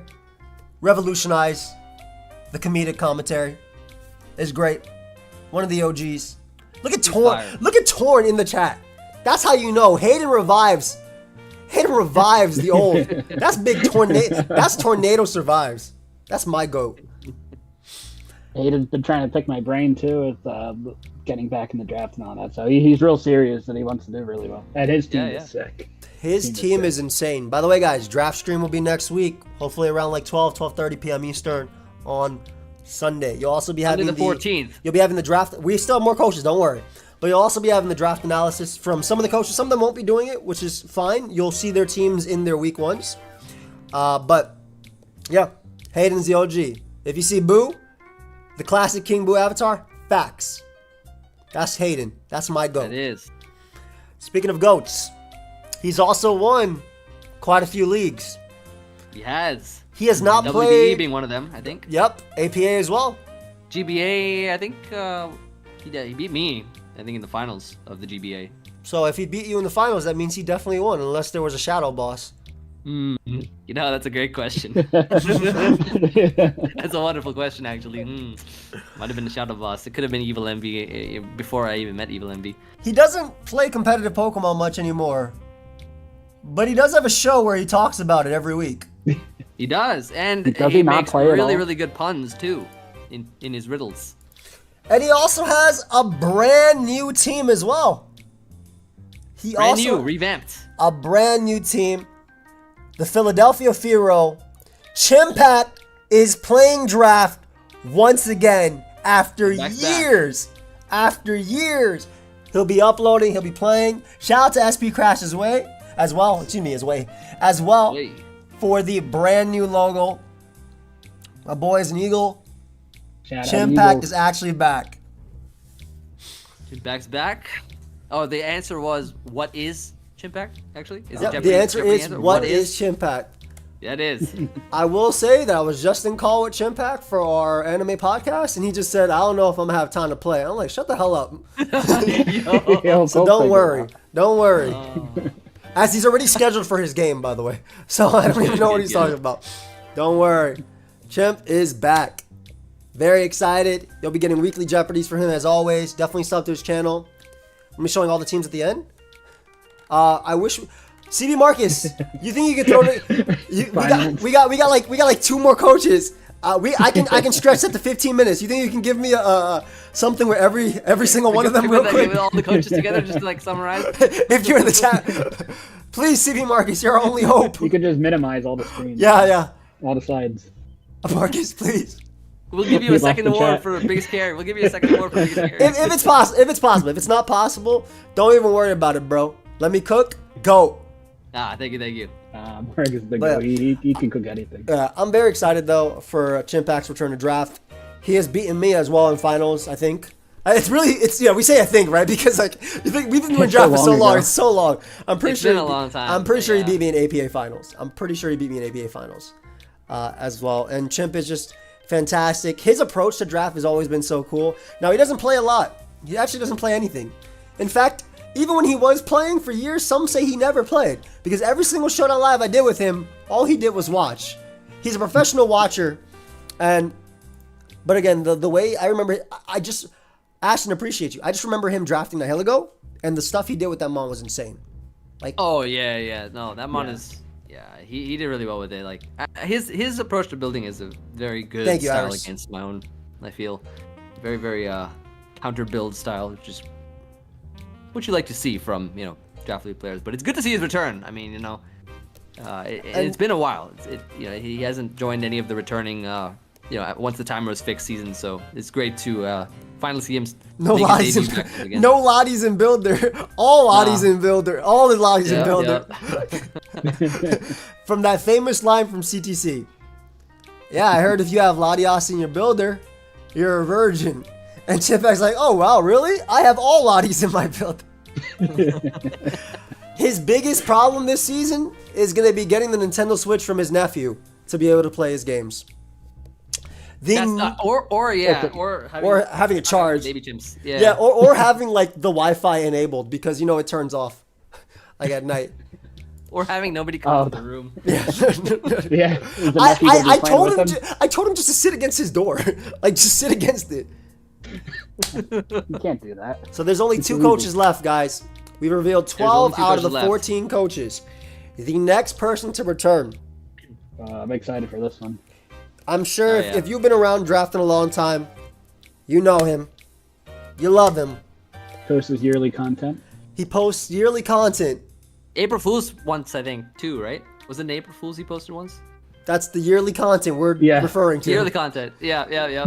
revolutionized the comedic commentary. Is great. One of the OGs. Look at Torn. Look at Torn in the chat. That's how you know Hayden revives. Hayden revives the old. That's big tornado. That's Tornado Survives. That's my goat. Hayden's been trying to pick my brain too with getting back in the draft and all that. So he's real serious and he wants to do really well. And his team is sick. His team is insane. By the way, guys, draft stream will be next week. Hopefully around like 12:30 p.m. Eastern on Sunday. You'll also be having the 14th. You'll be having the draft. We still have more coaches, don't worry. But you'll also be having the draft analysis from some of the coaches. Some of them won't be doing it, which is fine. You'll see their teams in their week ones. But yeah, Hayden's the OG. If you see Boo, the classic King Boo avatar, facts. That's Hayden. That's my goat. It is. Speaking of goats, he's also won quite a few leagues. He has. He has not WBE played. being one of them, I think. Yep, APA as well. GBA, I think he beat me, I think, in the finals of the GBA. So if he beat you in the finals, that means he definitely won, unless there was a shadow boss. You know, that's a great question. That's a wonderful question, actually. Might have been the shadow boss. It could have been Evil MV before I even met Evil MV. He doesn't play competitive Pokemon much anymore, but he does have a show where he talks about it every week. He does, and does he not makes play at really, all? really good puns too, in his riddles. And he also has a brand new team as well. Brand new, revamped. A brand new team. The Philadelphia Firo. Chimpact is playing draft once again after years. After years. He'll be uploading, he'll be playing. Shout out to SP Crash as well. For the brand new logo. My boy is an Eagle. Shout out Chimpact Eagles. is actually back. Chimpact's back. Oh, the answer was what is Chimpact? Actually, is it Yep, Jeopardy? the answer Jeopardy is what is Chimpact? Yeah, it is. I will say that I was just in call with Chimpact for our anime podcast, and he just said, I don't know if I'm going to have time to play. I'm like, shut the hell up. Yo, So go don't figure worry. it out. Don't worry. Oh. As he's already scheduled for his game, by the way. So I don't even know what he's talking about. Don't worry. Chimp is back. Very excited. You'll be getting weekly Jeopardies for him as always. Definitely sub to his channel. I'm showing all the teams at the end. I wish... CB Marcus, you think you could throw it? We got like 2 more coaches. I can stretch that to 15 minutes. You think you can give me something where every single one of them real quick? With all the coaches together, just to like summarize. If you're in the chat, please, CB Marcus, you're our only hope. You could just minimize all the screens. Yeah. All the sides. Marcus, please. We'll give you a He left second the award chat. for biggest carry. We'll give you a second award for biggest carry. If it's possible, if it's not possible, don't even worry about it, bro. Let me cook. Go. Thank you. Mark is the But- go. He can cook anything. I'm very excited though for Chimpact's return to draft. He has beaten me as well in finals, I think. We say I think, right? Because like we've been doing It's draft so for so long long. ago. It's so long. I'm pretty It's sure. been a long time, I'm pretty sure he yeah. beat me in APA finals. I'm pretty sure he beat me in APA finals, as well. And Chimp is just fantastic. His approach to draft has always been so cool. Now he doesn't play a lot. He actually doesn't play anything. In fact, even when he was playing for years, some say he never played because every single showdown live I did with him, all he did was watch. He's a professional watcher, but again, the way I remember, I just Ashton appreciate you. I just remember him drafting the Heligo, and the stuff he did with that mon was insane. Like, Oh yeah. No, that mon Yeah. is. Yeah, he did really well with it. Like his approach to building is a very good Thank you, style Iris. against my own. I feel very counter build style, which is what you like to see from draft league players. But it's good to see his return. I mean, it's been a while. He hasn't joined any of the returning. Once the timer was fixed season, so it's great to finally see him. no make his lotties, debut back again. no lotties in builder. All lotties in builder. All the lotties in Yeah, builder. yeah. From that famous line from CTC. Yeah, I heard if you have Latios in your builder, you're a virgin. And Chimpact's like, oh wow, really? I have all Lotties in my builder. His biggest problem this season is going to be getting the Nintendo Switch from his nephew to be able to play his games. That's not, or having a charge. Baby chimps. Yeah, or having like the Wi-Fi enabled because it turns off like at night. Or having nobody come to the room. Yeah. Yeah. Is the nephew gonna be I playing told with him I told him just to sit against his door. Like just sit against it. You can't do that. So there's only 2 coaches left, guys. We've revealed 12 only 2 out of the coaches left. 14 coaches. The next person to return. I'm excited for this one. I'm sure Oh, yeah. if you've been around drafting a long time, you know him. You love him. Post his yearly content. He posts yearly content. April Fool's once, I think, too, right? Was it an April Fool's he posted once? That's the yearly content we're Yeah. referring to. Yearly content. Yeah.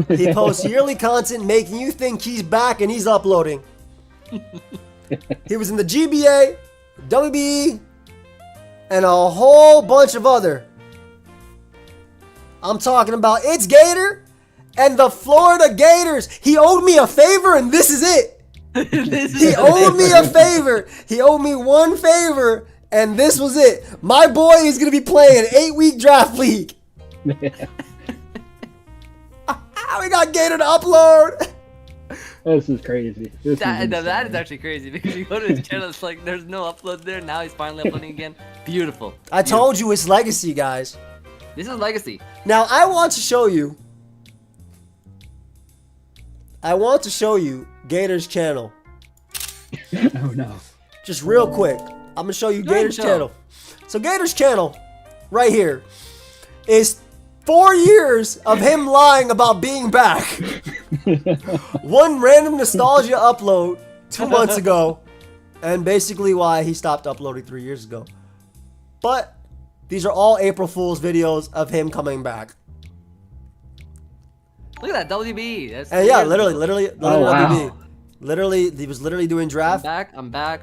He posts yearly content making you think he's back and he's uploading. He was in the GBA, WBE, and a whole bunch of other. I'm talking about it's Gator and the Florida Gators. He owed me a favor and this is it. He owed me a favor. He owed me one favor and this was it. My boy is going to be playing an 8-week draft league. We got Gator to upload. This is crazy. This That is is insane. actually crazy because you go to his channel, it's like there's no upload there. Now he's finally uploading again. Beautiful. I told you it's legacy, guys. This is legacy. Now I want to show you Gator's channel. Oh no. Just real quick. I'm going to show you Go ahead, Gator's show. channel. So Gator's channel right here is 4 years of him lying about being back. One random nostalgia upload 2 months ago, and basically why he stopped uploading 3 years ago. But these are all April Fool's videos of him coming back. Look at that WB. That's And yeah, years ago. literally, Oh, wow. WB. Literally, he was literally doing draft. I'm back.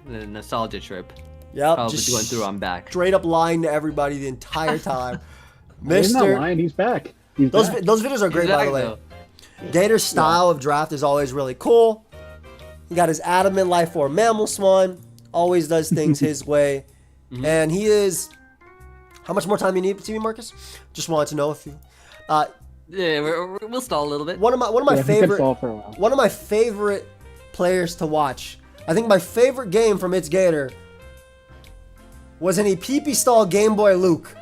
The nostalgia trip. Yep, Probably just going through. I'm back. straight up lying to everybody the entire time. He's not Mr. lying. He's back. He's Those back. those videos are great, by the way. Though. Gator's style of draft is always really cool. He got his adamant life for mammal swan. Always does things his way. And he is... How much more time you need to me, Marcus? Just wanted to know if you... Yeah, we'll stall a little bit. One of my he could fall for a while. One of my favorite players to watch. I think my favorite game from It's Gator was in a PP stall Game Boy Luke.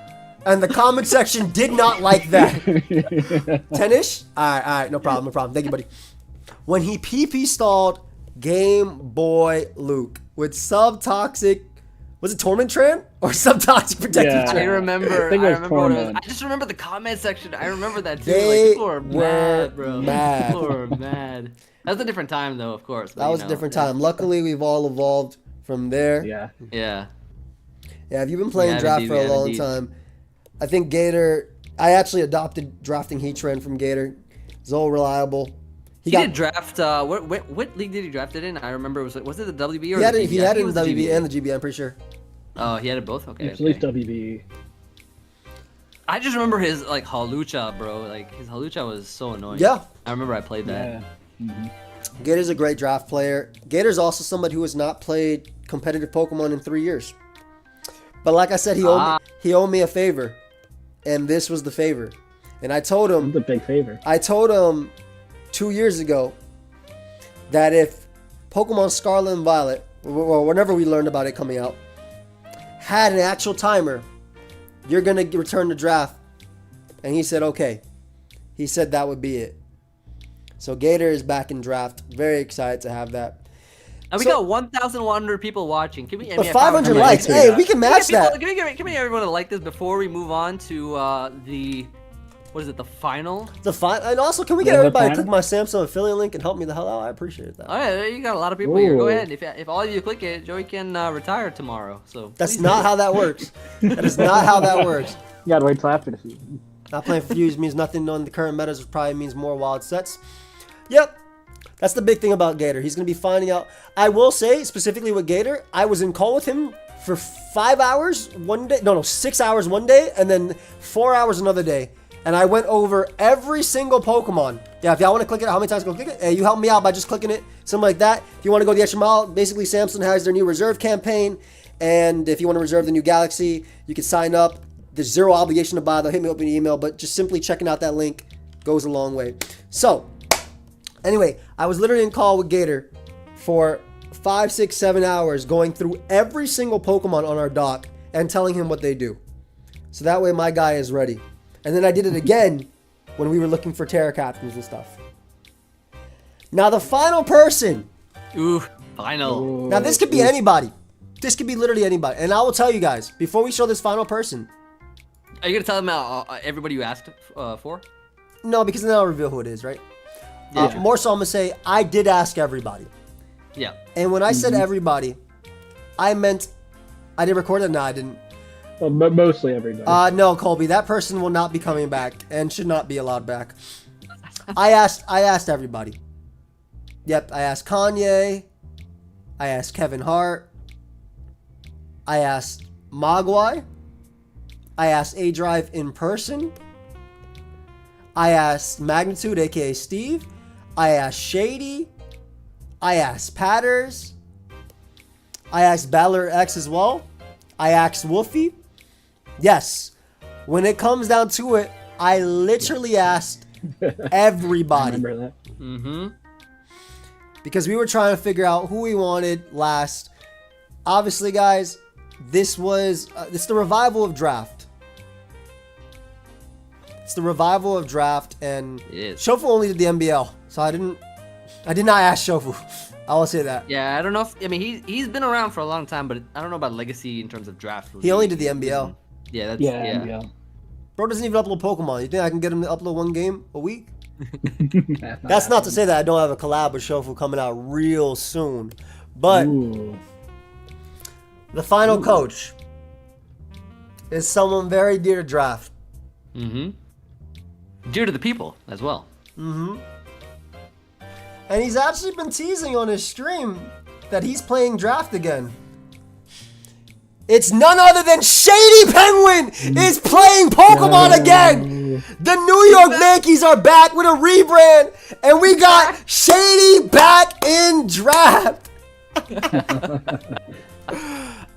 And the comment section did not like that. 10-ish? Alright, no problem. Thank you, buddy. When he PP stalled Game Boy Luke with subtoxic, was it Tormentran or subtoxic protective Yeah. I Tran? remember. I think it was what it was. Torment. I just remember the comment section. I remember that too. They Like, people were mad, bro. mad. People were mad. That was a different time, though, of course. But, That was a different time. Luckily, we've all evolved from there. Yeah. Yeah. Yeah, if you've been playing Yeah, draft indeed, for a yeah, long indeed. time, I think Gator. I actually adopted drafting Heat Trend from Gator. He's all reliable. He did draft. What league did he draft it in? I remember. Was it the WB or He had the it. GB? He I had think it in was the the WB and the GB. I'm pretty sure. Oh, he had it both. Okay. It's at least okay. WB. I just remember his like Halucha, bro. Like his Halucha was so annoying. Yeah. I remember I played that. Yeah. Gator's a great draft player. Gator's also somebody who has not played competitive Pokemon in 3 years. But like I said, he owed me a favor, and this was the favor. And I told him. It's a big favor. I told him 2 years ago that if Pokemon Scarlet and Violet, or whenever we learned about it coming out, had an actual timer, you're going to return the draft. And he said, okay. He said that would be it. So Gator is back in draft. Very excited to have that. And we got 1,100 people watching. Can we? But 500 likes. Hey, we can match that. Can we get everyone to like this before we move on to the what is it? The final. And also, can we get Yeah, the everybody to final. click my Samsung affiliate link and help me the hell out? I appreciate that. Oh yeah, you got a lot of people here. Go Ooh. ahead. If all of you click it, Joey can retire tomorrow. So That's please not how that works. That is not how that works. You gotta wait till after the season. Not playing for Fuse means nothing on the current metas, which probably means more wild sets. Yep. That's the big thing about Gator. He's going to be finding out. I will say, specifically with Gator, I was in call with him for 5 hours one day. No, 6 hours one day, and then 4 hours another day. And I went over every single Pokemon. Yeah, if y'all want to click it, how many times go click it? Hey, you help me out by just clicking it. Something like that. If you want to go the extra mile, basically Samsung has their new reserve campaign. And if you want to reserve the new Galaxy, you can sign up. There's zero obligation to buy. They'll hit me up in an email, but just simply checking out that link goes a long way. So, anyway, I was literally in call with Gator for 5, 6, 7 hours going through every single Pokemon on our dock and telling him what they do. So that way my guy is ready. And then I did it again when we were looking for Terra Captains and stuff. Now the final person. Ooh, final. Now this could be anybody. This could be literally anybody. And I will tell you guys, before we show this final person. Are you gonna tell them everybody you asked for? No, because then I'll reveal who it is, right? Yeah. More so I'm going to say, I did ask everybody. Yeah. And when I said everybody, I meant, I didn't record it? No, I didn't. Well, mostly everybody. No, Colby, that person will not be coming back and should not be allowed back. I asked everybody. Yep, I asked Kanye. I asked Kevin Hart. I asked Mogwai. I asked A-Drive in person. I asked Magnitude, aka Steve. I asked Shady. I asked Patters. I asked Battler X as well. I asked Wolfie. Yes, when it comes down to it, I literally asked everybody. Remember that? Mm-hmm. Because we were trying to figure out who we wanted last. Obviously, guys, this was it's the revival of draft. It's the revival of draft, and Yes. Shofu only did the MBL, so I did not ask Shofu. I will say that. Yeah, I don't know if he's been around for a long time, but I don't know about legacy in terms of draft. He only did the MBL. Yeah, that's Yeah. yeah. Bro doesn't even upload Pokemon. You think I can get him to upload one game a week? Yeah. That's not to say that I don't have a collab with Shofu coming out real soon. But Ooh. the final coach is someone very dear to draft. Mm-hmm. Due to the people as well. And he's actually been teasing on his stream that he's playing draft again. It's none other than ShadyPenguinn is playing Pokemon again. The New York Yankees are back with a rebrand, and we got Shady back in draft.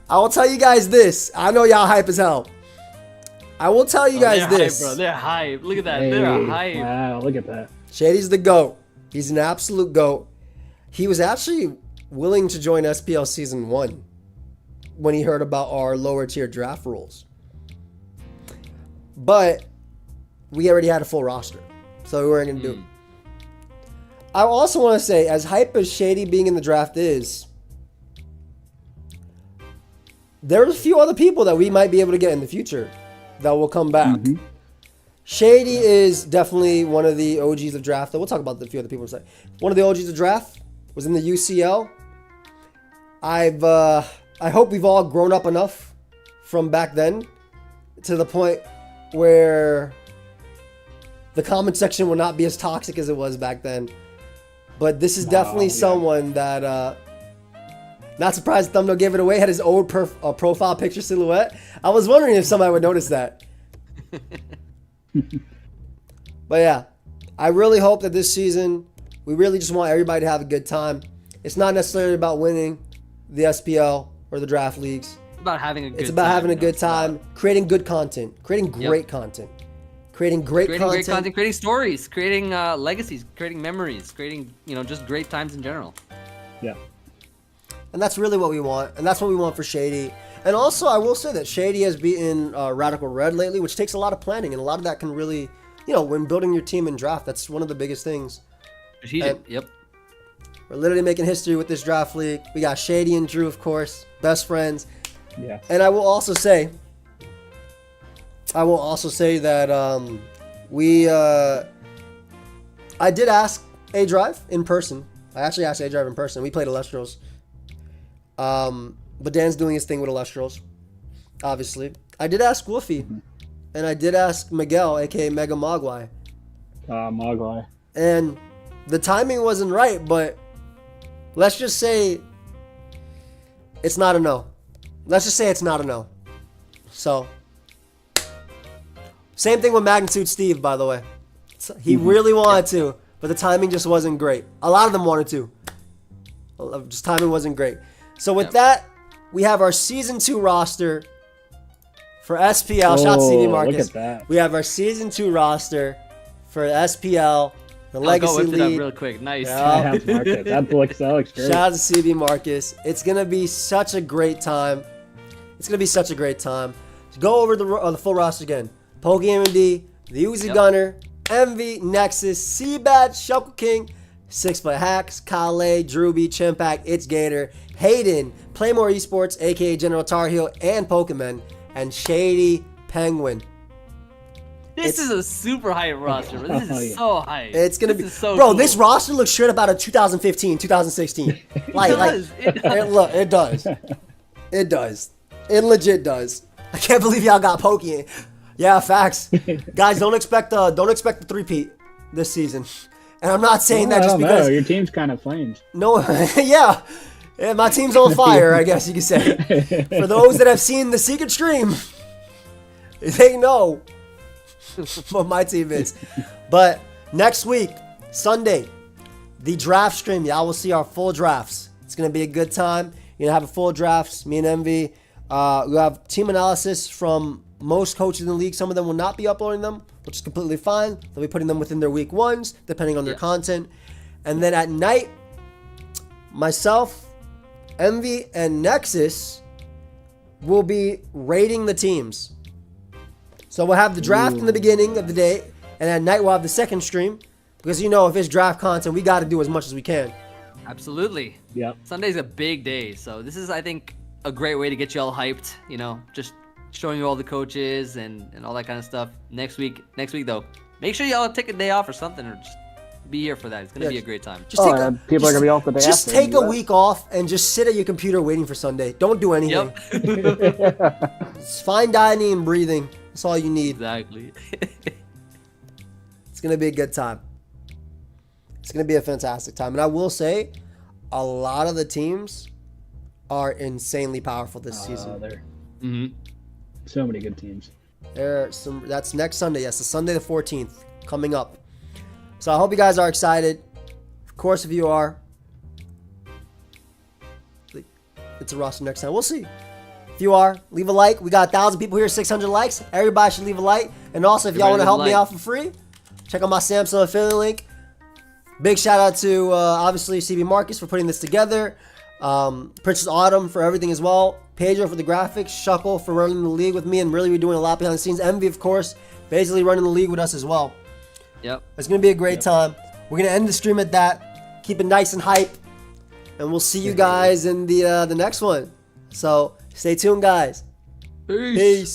I will tell you guys this. I know y'all hype as hell. I will tell you guys this. Hype, bro. They're hype. Look at that. Hey, They're hype. wow, look at that. Shady's the GOAT. He's an absolute GOAT. He was actually willing to join SPL Season 1 when he heard about our lower tier draft rules. But we already had a full roster, so we weren't going to do it. I also want to say, as hype as Shady being in the draft is, there's a few other people that we might be able to get in the future that will come back. Shady is definitely one of the OGs of draft. We'll talk about a few other people in a second. One of the OGs of draft was in the UCL. I hope we've all grown up enough from back then to the point where the comment section will not be as toxic as it was back then. But this is definitely someone that, not surprised Thumbnail gave it away, had his old profile picture silhouette. I was wondering if somebody would notice that. But yeah, I really hope that this season, we really just want everybody to have a good time. It's not necessarily about winning the SPL or the draft leagues. It's about having a good time. It's about having a good time, creating good content, creating great content, creating great content, creating stories, creating legacies, creating memories, creating, just great times in general. Yeah. And that's really what we want. And that's what we want for Shady. And also, I will say that Shady has beaten Radical Red lately, which takes a lot of planning. And a lot of that can really, when building your team in draft, that's one of the biggest things. Yep. We're literally making history with this draft league. We got Shady and Drew, of course, best friends. Yeah. And I will also say that I did ask A-Drive in person. I actually asked A-Drive in person. We played Illustrials. But Dan's doing his thing with Illustrials, obviously. I did ask Wolfie, and I did ask Miguel, aka Mega Mogwai. Mogwai. And the timing wasn't right, but let's just say it's not a no. Let's just say it's not a no. So, same thing with Magnitude Steve, by the way. He really wanted to, but the timing just wasn't great. A lot of them wanted to. Just timing wasn't great. So with that, we have our Season 2 roster for SPL. Shout out to CB Marcus. Look at that. We have our Season 2 roster for SPL. The Legacy League. It up League. real quick. Nice. Yeah. That looks great. Shout out to CB Marcus. It's going to be such a great time. It's going to be such a great time. So go over the full roster again. pokeaimMD, the Uzi Gunner, MV, Nexus, Seabat, Shuckleking, SixftHax, KyleAye, Drewby, Chimpact, It's Gator, Hayden, PlayMore Esports, aka General Tar Heel, and Pokemon, and ShadyPenguinn. This is a super hype roster. Bro. This is so hype. It's gonna be so bro. cool. This roster looks straight up out of 2015, 2016. It does. It does. It legit does. I can't believe y'all got Pokey. Yeah, facts. Guys, don't expect the three-peat this season. And I'm not saying that just because your team's kind of flames. No, yeah, my team's on fire, I guess you could say. For those that have seen the secret stream, they know what my team is. But next week, Sunday, the draft stream, y'all will see our full drafts. It's gonna be a good time. You're gonna have a full drafts. Me and Envy. We have team analysis from most coaches in the league. Some of them will not be uploading them, which is completely fine. They'll be putting them within their week ones, depending on their content. And then at night, myself, Envy, and Nexus will be rating the teams. So we'll have the draft in the beginning of the day, and at night we'll have the second stream. Because if it's draft content, we got to do as much as we can. Absolutely. Yep. Sunday's a big day, so this is, I think, a great way to get you all hyped. Just showing you all the coaches and all that kind of stuff. Next week though, make sure y'all take a day off or something, or just be here for that. It's gonna be a great time. People are gonna be off the day after. Just take a week off and just sit at your computer waiting for Sunday. Don't do anything. Yep. It's fine dining and breathing. That's all you need. Exactly. It's gonna be a good time. It's gonna be a fantastic time. And I will say, a lot of the teams are insanely powerful this season. Mm-hmm. So many good teams. That's next Sunday. Yes, the Sunday the 14th coming up. So I hope you guys are excited. Of course, if you are, it's a roster next time. We'll see. If you are, leave a like. We got 1,000 people here, 600 likes. Everybody should leave a like. And also, if y'all want to help me out for free, check out my Samsung affiliate link. Big shout out to obviously CB Marcus for putting this together. Princess Autumn for everything as well. Pedro for the graphics. Shuckle for running the league with me and really doing a lot behind the scenes. Envy, of course, basically running the league with us as well. Yep. It's going to be a great time. We're going to end the stream at that. Keep it nice and hype. And we'll see you guys in the next one. So stay tuned, guys. Peace. Peace.